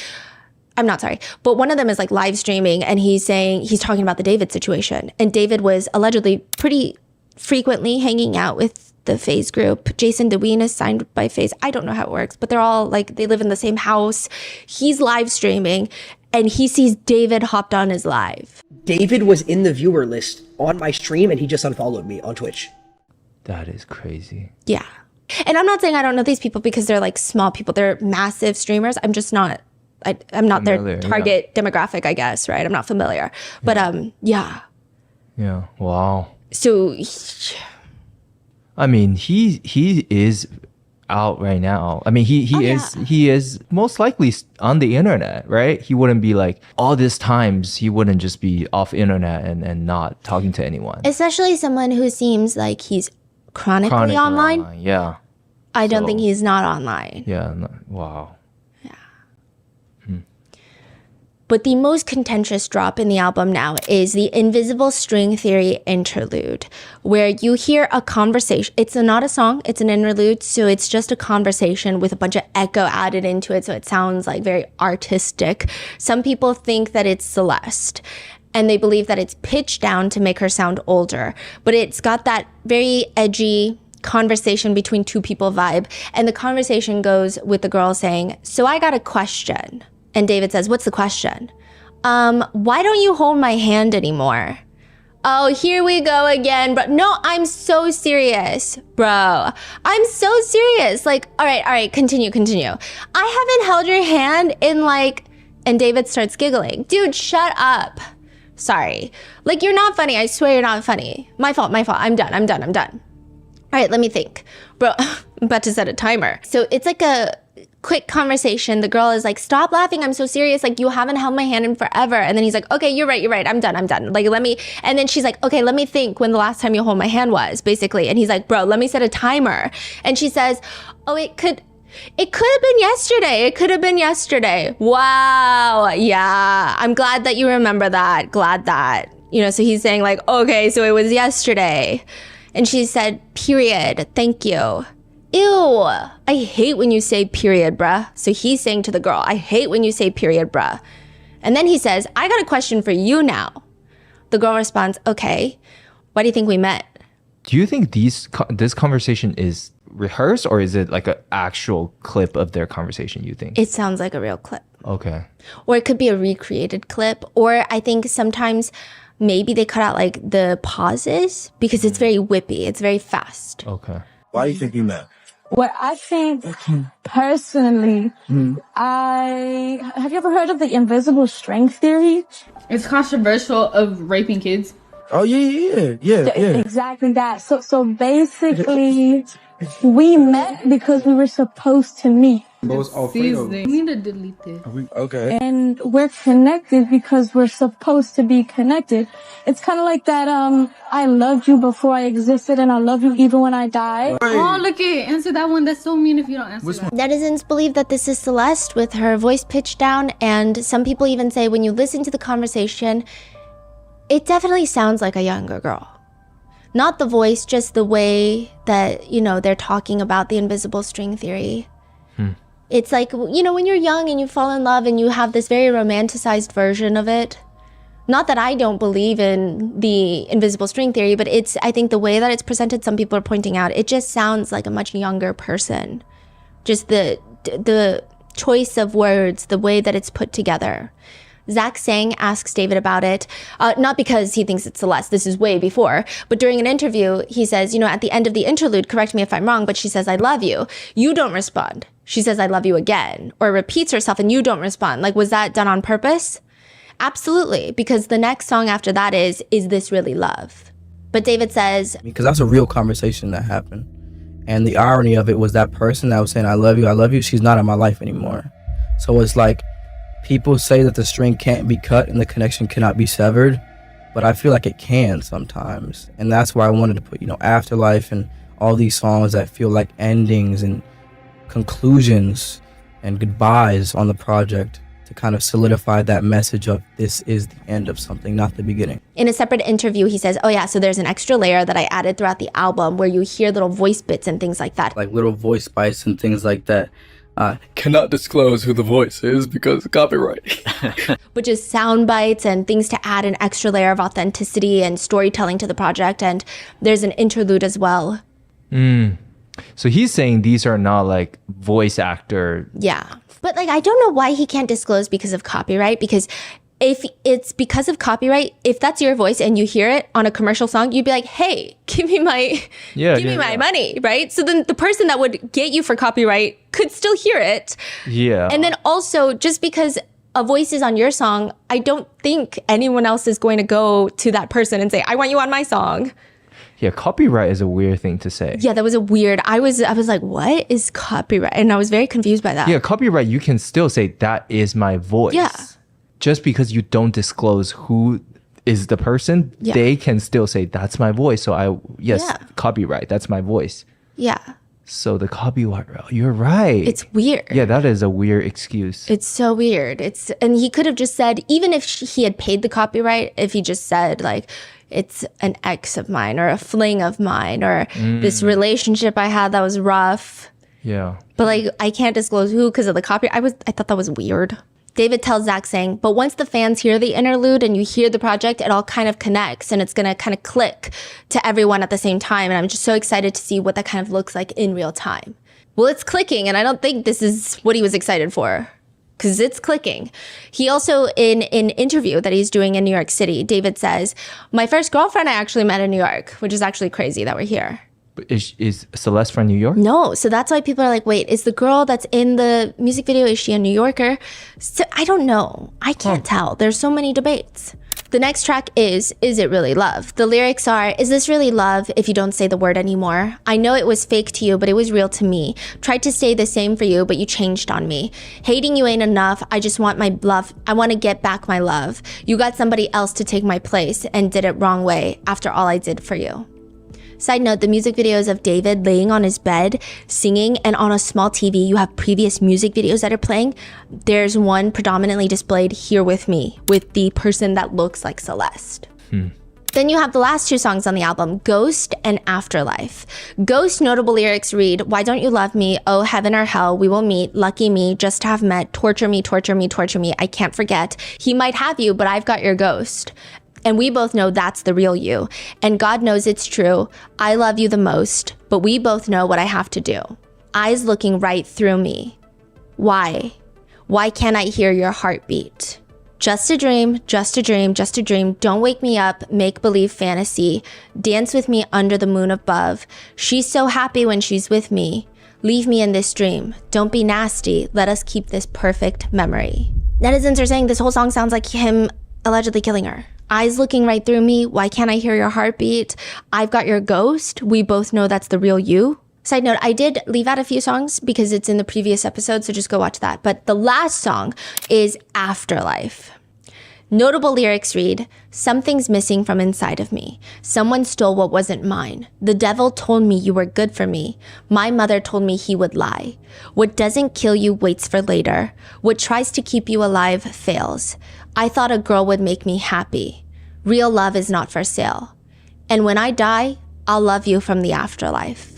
I'm not sorry. But one of them is like live streaming and he's talking about the David situation. And David was allegedly pretty frequently hanging out with the FaZe group. Jason DeWeen is signed by FaZe. I don't know how it works, but they're all like, they live in the same house. He's live streaming and he sees David hopped on his live. David was in the viewer list on my stream and he just unfollowed me on Twitch. That is crazy. Yeah. And I'm not saying I don't know these people because they're like small people. They're massive streamers. I'm just not, I'm not familiar, their target demographic, I guess, right? I'm not familiar. But yeah. Yeah. Wow. So I mean, he is out right now. I mean, he is most likely on the internet, right? He wouldn't be like all these times. He wouldn't just be off internet and not talking to anyone. Especially someone who seems like he's chronically online. Yeah. I don't think he's not online. Yeah. Wow. But the most contentious drop in the album now is the Invisible String Theory interlude, where you hear a conversation. It's not a song, it's an interlude, so it's just a conversation with a bunch of echo added into it, so it sounds like very artistic. Some people think that it's Celeste, and they believe that it's pitched down to make her sound older, but it's got that very edgy conversation between two people vibe, and the conversation goes with the girl saying, so I got a question. And David says, what's the question? Why don't you hold my hand anymore? Oh, here we go again, bro. No, I'm so serious, bro. I'm so serious. Like, all right, continue. I haven't held your hand in like, and David starts giggling. Dude, shut up. Sorry. Like, you're not funny. I swear you're not funny. My fault. I'm done. All right, let me think. Bro, I'm about to set a timer. So it's like a quick conversation. The girl is like, stop laughing. I'm so serious. Like, you haven't held my hand in forever. And then he's like, okay, you're right. I'm done. Like, let me, and then she's like, okay, let me think when the last time you hold my hand was, basically. And he's like, bro, let me set a timer. And she says, oh, it could have been yesterday. Wow. Yeah. I'm glad that you remember that. Glad that, so he's saying like, okay, so it was yesterday. And she said, period. Thank you. Ew, I hate when you say period, bruh. So he's saying to the girl, I hate when you say period, bruh. And then he says, I got a question for you now. The girl responds, okay, why do you think we met? Do you think this conversation is rehearsed or is it like an actual clip of their conversation, you think? It sounds like a real clip. Okay. Or it could be a recreated clip. Or I think sometimes maybe they cut out like the pauses because it's very whippy. It's very fast. Okay. Why do you think you met? Well, I think personally, have you ever heard of the invisible string theory? It's controversial of raping kids. Oh yeah. Exactly that. So basically, we met because we were supposed to meet. You need to delete it. Okay. And we're connected because we're supposed to be connected. It's kind of like that, I loved you before I existed and I love you even when I die. Oh, look it. Answer that one. That's so mean if you don't answer that. Netizens believe that this is Celeste with her voice pitched down, and some people even say when you listen to the conversation, it definitely sounds like a younger girl. Not the voice, just the way that, you know, they're talking about the invisible string theory. It's like, you know, when you're young and you fall in love and you have this very romanticized version of it. Not that I don't believe in the invisible string theory, but it's, I think the way that it's presented, some people are pointing out, it just sounds like a much younger person. Just the choice of words, the way that it's put together. Zach Sang asks David about it, not because he thinks it's Celeste, this is way before, but during an interview, he says, you know, at the end of the interlude, correct me if I'm wrong, but she says, I love you. You don't respond. She says, I love you again, or repeats herself and you don't respond. Like, was that done on purpose? Absolutely, because the next song after that is this really love? But David says, because that's a real conversation that happened. And the irony of it was that person that was saying, I love you, she's not in my life anymore. So it's like, people say that the string can't be cut and the connection cannot be severed, but I feel like it can sometimes. And that's why I wanted to put, you know, Afterlife and all these songs that feel like endings and conclusions and goodbyes on the project to kind of solidify that message of this is the end of something, not the beginning. In a separate interview, he says, oh yeah, so there's an extra layer that I added throughout the album where you hear little voice bits and things like that. Like little voice bites and things like that. Cannot disclose who the voice is because of copyright. Which is sound bites and things to add an extra layer of authenticity and storytelling to the project. And there's an interlude as well. So he's saying these are not like voice actor. Yeah. But like, I don't know why he can't disclose because of copyright, because if it's because of copyright, if that's your voice and you hear it on a commercial song, you'd be like, hey, give me my money, right? So then the person that would get you for copyright could still hear it. Yeah. And then also, just because a voice is on your song, I don't think anyone else is going to go to that person and say, I want you on my song. Yeah, copyright is a weird thing to say. Yeah, that was a weird, I was like, what is copyright? And I was very confused by that. Yeah, copyright, you can still say that is my voice. Yeah. Just because you don't disclose who is the person, they can still say that's my voice. So copyright, that's my voice. Yeah. So the copyright, you're right. It's weird. Yeah, that is a weird excuse. It's so weird. And he could have just said, even if he had paid the copyright, if he just said like, it's an ex of mine or a fling of mine or this relationship I had that was rough. Yeah. But like, I can't disclose who because of the copyright. I thought that was weird. David tells Zach Sang, but once the fans hear the interlude and you hear the project, it all kind of connects and it's going to kind of click to everyone at the same time. And I'm just so excited to see what that kind of looks like in real time. Well, it's clicking, and I don't think this is what he was excited for, because it's clicking. He also, in an interview that he's doing in New York City, David says, my first girlfriend I actually met in New York, which is actually crazy that we're here. Is Celeste from New York? No, so that's why people are like, wait, is the girl that's in the music video, is she a New Yorker? So I don't know. I can't tell. There's so many debates. The next track is It Really Love? The lyrics are, is this really love if you don't say the word anymore? I know it was fake to you, but it was real to me. Tried to stay the same for you, but you changed on me. Hating you ain't enough. I just want my bluff. I want to get back my love. You got somebody else to take my place and did it wrong way after all I did for you. Side note, the music videos of David laying on his bed, singing, and on a small TV, you have previous music videos that are playing. There's one predominantly displayed here with me, with the person that looks like Celeste. Then you have the last two songs on the album, Ghost and Afterlife. Ghost notable lyrics read, why don't you love me? Oh, heaven or hell, we will meet. Lucky me, just to have met. Torture me, torture me, torture me. I can't forget. He might have you, but I've got your ghost. And we both know that's the real you. And God knows it's true. I love you the most, but we both know what I have to do. Eyes looking right through me. Why? Why can't I hear your heartbeat? Just a dream, just a dream, just a dream. Don't wake me up, make-believe fantasy. Dance with me under the moon above. She's so happy when she's with me. Leave me in this dream. Don't be nasty. Let us keep this perfect memory. Netizens are saying this whole song sounds like him allegedly killing her. Eyes looking right through me. Why can't I hear your heartbeat? I've got your ghost. We both know that's the real you. Side note, I did leave out a few songs because it's in the previous episode, so just go watch that. But the last song is Afterlife. Notable lyrics read, something's missing from inside of me. Someone stole what wasn't mine. The devil told me you were good for me. My mother told me he would lie. What doesn't kill you waits for later. What tries to keep you alive fails. I thought a girl would make me happy. Real love is not for sale. And when I die, I'll love you from the afterlife.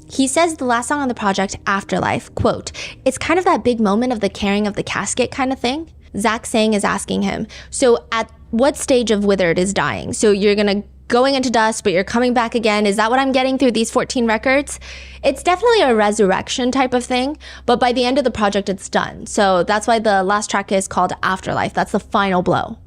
He says the last song on the project, Afterlife, quote, it's kind of that big moment of the carrying of the casket kind of thing. Zach Sang is asking him, so at what stage of Withered is dying? So you're going into dust, but you're coming back again. Is that what I'm getting through these 14 records? It's definitely a resurrection type of thing, but by the end of the project, it's done. So that's why the last track is called Afterlife. That's the final blow.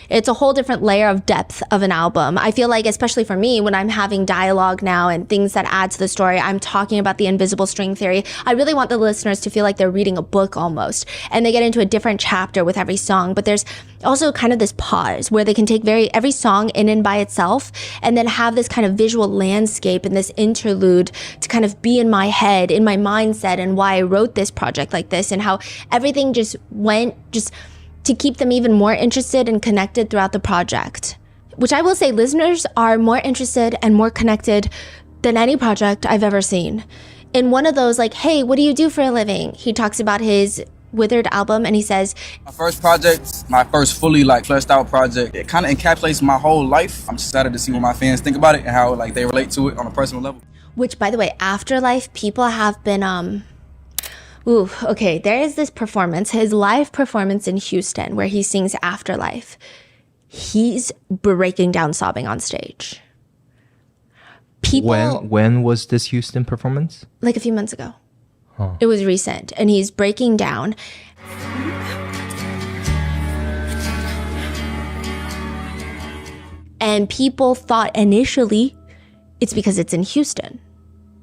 It's a whole different layer of depth of an album. I feel like, especially for me, when I'm having dialogue now and things that add to the story, I'm talking about the invisible string theory. I really want the listeners to feel like they're reading a book almost. And they get into a different chapter with every song. But there's also kind of this pause where they can take every song in and by itself and then have this kind of visual landscape and this interlude to kind of be in my head, in my mindset, and why I wrote this project like this and how everything just went to keep them even more interested and connected throughout the project. Which I will say, listeners are more interested and more connected than any project I've ever seen. In one of those, like, hey, what do you do for a living? He talks about his Withered album and he says, my first project, my first fully fleshed out project, it kind of encapsulates my whole life. I'm excited to see what my fans think about it and how they relate to it on a personal level. Which, by the way, Afterlife, people have been, okay, there is this performance, his live performance in Houston where he sings Afterlife. He's breaking down sobbing on stage. When was this Houston performance? Like a few months ago. Huh. It was recent. And he's breaking down. And people thought initially it's because it's in Houston.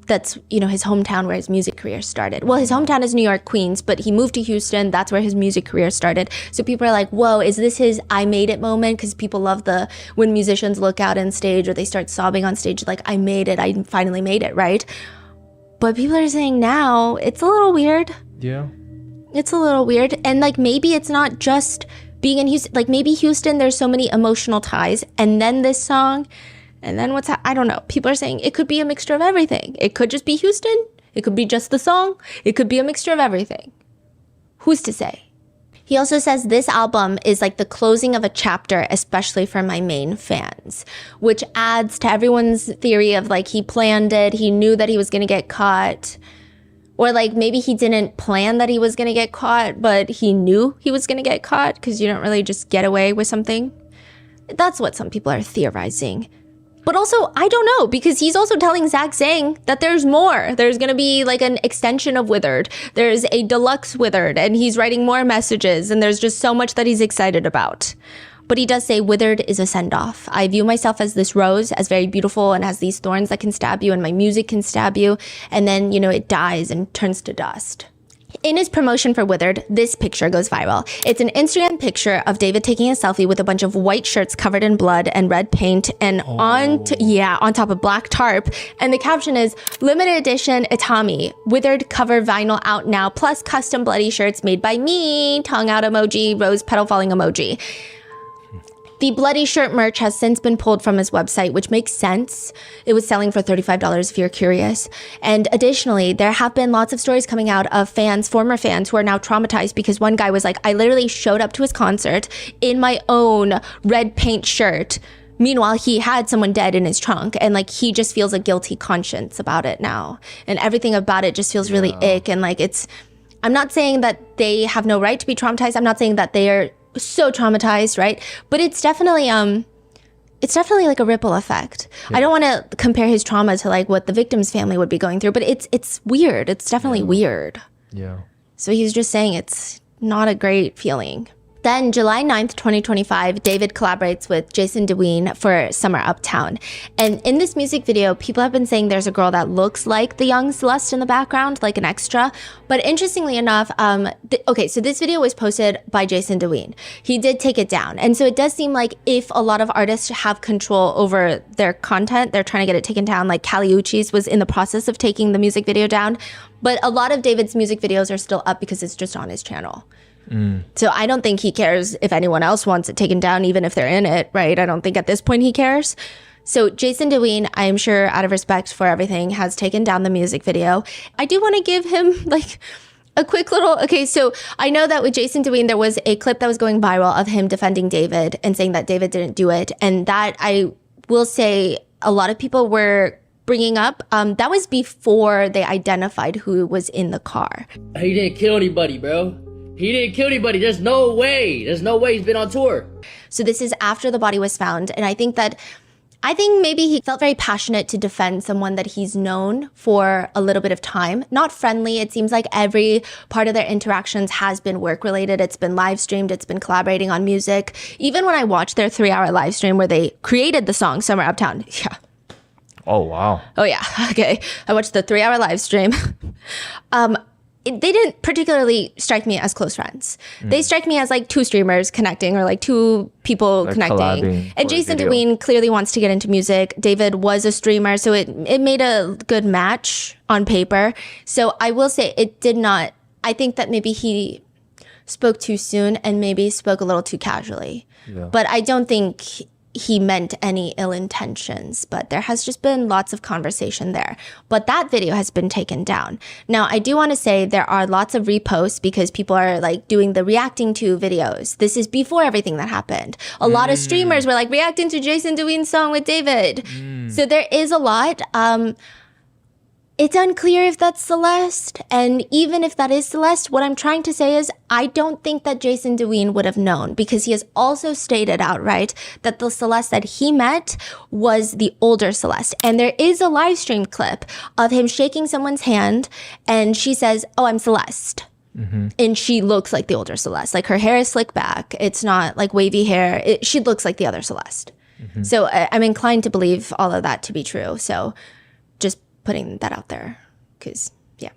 That's, his hometown where his music career started. Well, his hometown is New York, Queens, but he moved to Houston. That's where his music career started. So people are like, whoa, is this his I made it moment? Because people love when musicians look out on stage or they start sobbing on stage, like, I made it. I finally made it, right? But people are saying now it's a little weird. Yeah. It's a little weird. And maybe it's not just being in Houston. Maybe Houston, there's so many emotional ties. And then this song... And then I don't know. People are saying it could be a mixture of everything. It could just be Houston. It could be just the song. It could be a mixture of everything. Who's to say? He also says this album is like the closing of a chapter, especially for my main fans, which adds to everyone's theory of he planned it. He knew that he was going to get caught. Or maybe he didn't plan that he was going to get caught, but he knew he was going to get caught because you don't really just get away with something. That's what some people are theorizing. But also, I don't know, because he's also telling Zach Sang that there's more. There's going to be an extension of Withered. There's a deluxe Withered, and he's writing more messages, and there's just so much that he's excited about. But he does say Withered is a send-off. I view myself as this rose, as very beautiful, and has these thorns that can stab you, and my music can stab you, and then, it dies and turns to dust. In his promotion for Withered, this picture goes viral. It's an Instagram picture of David taking a selfie with a bunch of white shirts covered in blood and red paint and on top of black tarp. And the caption is, limited edition Itami, Withered cover vinyl out now, plus custom bloody shirts made by me, tongue out emoji, rose petal falling emoji. The bloody shirt merch has since been pulled from his website, which makes sense. It was selling for $35 if you're curious. And additionally, there have been lots of stories coming out of former fans who are now traumatized because one guy was like, I literally showed up to his concert in my own red paint shirt. Meanwhile, he had someone dead in his trunk and he just feels a guilty conscience about it now. And everything about it just feels really ick. And I'm not saying that they have no right to be traumatized. I'm not saying that they are so traumatized, right? But it's definitely like a ripple effect. Yeah. I don't want to compare his trauma to what the victim's family would be going through, but it's weird. It's definitely weird. Yeah. So he's just saying it's not a great feeling. Then July 9th, 2025, David collaborates with Jason Deween for Summer Uptown. And in this music video, people have been saying there's a girl that looks like the young Celeste in the background, like an extra. But interestingly enough, so this video was posted by Jason Deween. He did take it down. And so it does seem like if a lot of artists have control over their content, they're trying to get it taken down. Like Kali Uchis was in the process of taking the music video down. But a lot of David's music videos are still up because it's just on his channel. So I don't think he cares if anyone else wants it taken down, even if they're in it, right? I don't think at this point he cares. So Jason Deween, I'm sure out of respect for everything, has taken down the music video. I do want to give him a quick little, so I know that with Jason Deween, there was a clip that was going viral of him defending David and saying that David didn't do it. And that I will say a lot of people were bringing up, that was before they identified who was in the car. He didn't kill anybody, bro. He didn't kill anybody. There's no way. There's no way he's been on tour. So this is after the body was found. And I think maybe he felt very passionate to defend someone that he's known for a little bit of time. Not friendly. It seems like every part of their interactions has been work related. It's been live streamed. It's been collaborating on music. Even when I watched their 3-hour live stream where they created the song Summer Uptown. Yeah. Oh, wow. Oh, yeah. Okay. I watched the 3-hour live stream. They didn't particularly strike me as close friends. They strike me as like two streamers connecting or like two people connecting. And Jason DeWeen clearly wants to get into music. David was a streamer, so it made a good match on paper. So I will say it did not, I think that maybe he spoke too soon and maybe spoke a little too casually. Yeah. But I don't think he meant any ill intentions, but there has just been lots of conversation there. But that video has been taken down. Now, I do want to say there are lots of reposts because people are like doing the reacting to videos. This is before everything that happened. A lot of streamers were like reacting to Jason DeWeen's song with David. So there is a lot. It's unclear if that's Celeste. And even if that is Celeste, what I'm trying to say is I don't think that Jason DeWeen would have known because he has also stated outright that the Celeste that he met was the older Celeste. And there is a live stream clip of him shaking someone's hand and she says, "Oh, I'm Celeste." And she looks like the older Celeste. Like her hair is slicked back. It's not like wavy hair. She looks like the other Celeste. So I'm inclined to believe all of that to be true. So just putting that out there because, yeah.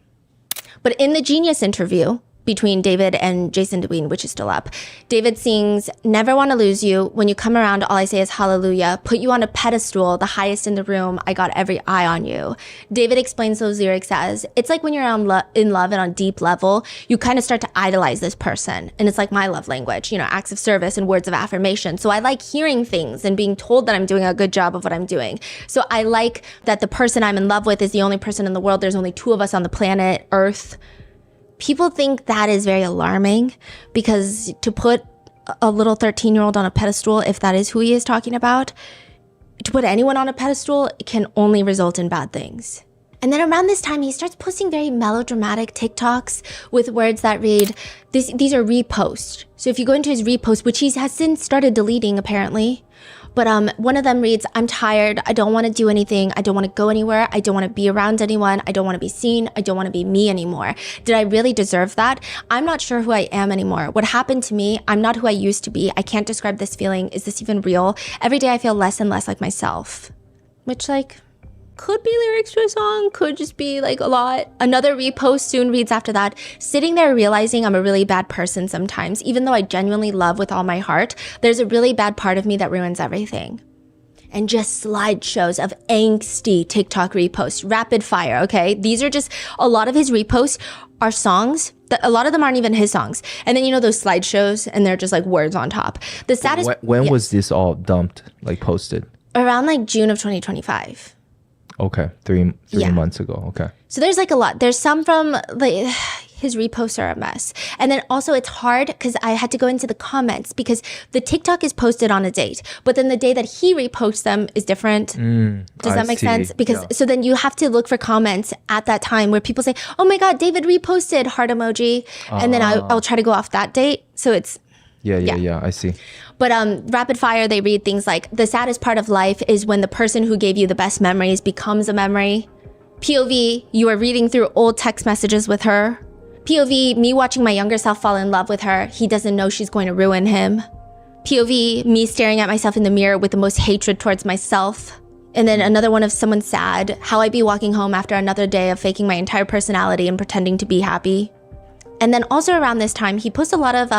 But in the Genius interview between David and Jason DeWeen, which is still up, David sings, "Never want to lose you. When you come around, all I say is hallelujah. Put you on a pedestal, the highest in the room. I got every eye on you." David explains those lyrics as, it's like when you're in love and on deep level, you kind of start to idolize this person. And it's like my love language, acts of service and words of affirmation. So I like hearing things and being told that I'm doing a good job of what I'm doing. So I like that the person I'm in love with is the only person in the world. There's only 2 of us on the planet Earth. People think that is very alarming because to put a little 13-year-old on a pedestal, if that is who he is talking about, to put anyone on a pedestal can only result in bad things. And then around this time, he starts posting very melodramatic TikToks with words that read, these are reposts. So if you go into his repost, which he has since started deleting apparently, but one of them reads, "I'm tired. I don't want to do anything. I don't want to go anywhere. I don't want to be around anyone. I don't want to be seen. I don't want to be me anymore. Did I really deserve that? I'm not sure who I am anymore. What happened to me? I'm not who I used to be. I can't describe this feeling. Is this even real? Every day I feel less and less like myself." Which could be lyrics to a song, could just be like a lot. Another repost soon reads after that, "Sitting there realizing I'm a really bad person sometimes, even though I genuinely love with all my heart, there's a really bad part of me that ruins everything." And just slideshows of angsty TikTok reposts, rapid fire, okay? These are just, a lot of his reposts are songs, that a lot of them aren't even his songs. And then those slideshows and they're just like words on top. The saddest- When was this all dumped, posted? Around June of 2025. Okay, three months ago. Okay. So there's a lot. There's some from his reposts are a mess. And then also it's hard because I had to go into the comments because the TikTok is posted on a date, but then the day that he reposts them is different. Does that make sense? Because so then you have to look for comments at that time where people say, "Oh my God, David reposted," heart emoji. And then I'll try to go off that date. So it's Yeah, I see. But rapid fire, they read things like, "The saddest part of life is when the person who gave you the best memories becomes a memory." POV, "You are reading through old text messages with her." POV, "Me watching my younger self fall in love with her. He doesn't know she's going to ruin him." POV, "Me staring at myself in the mirror with the most hatred towards myself." And then another one of someone sad, "How I be walking home after another day of faking my entire personality and pretending to be happy." And then also around this time, he posts a lot of,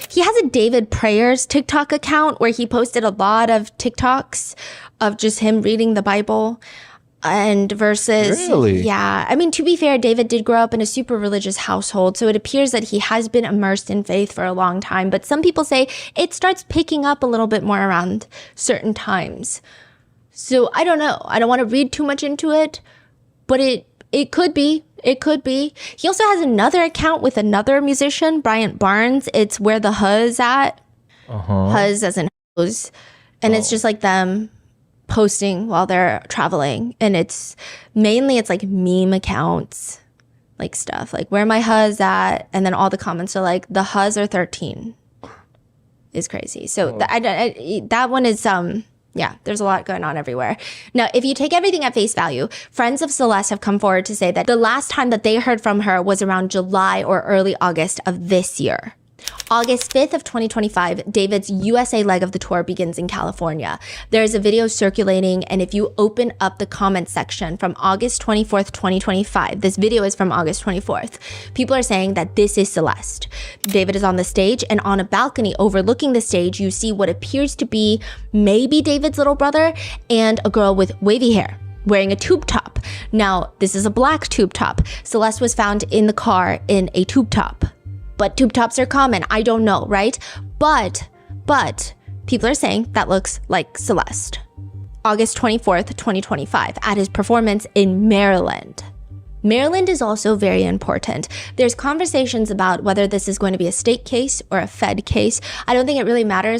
he has a David Prayers TikTok account where he posted a lot of TikToks of just him reading the Bible and verses. Really? Yeah. I mean, to be fair, David did grow up in a super religious household, so it appears that he has been immersed in faith for a long time. But some people say it starts picking up a little bit more around certain times. So I don't know. I don't want to read too much into it, but it could be. It could be. He also has another account with another musician, Bryant Barnes. It's Where the Huz at. Huz as in hose. And it's just like them posting while they're traveling. And it's like meme accounts, like stuff like where my huz at. And then all the comments are like, the huz are 13 is crazy. So that one is, yeah, there's a lot going on everywhere. Now, if you take everything at face value, friends of Celeste have come forward to say that the last time that they heard from her was around July or early August of this year. August 5th of 2025, David's USA leg of the tour begins in California. There's a video circulating, and if you open up the comment section from August 24th, 2025, this video is from August 24th, people are saying that this is Celeste. David is on the stage, and on a balcony overlooking the stage, you see what appears to be maybe David's little brother and a girl with wavy hair wearing a tube top. Now, this is a black tube top. Celeste was found in the car in a tube top. But tube tops are common. I don't know, right? But people are saying that looks like Celeste. August 24th, 2025, at his performance in Maryland. Maryland is also very important. There's conversations about whether this is going to be a state case or a Fed case. I don't think it really matters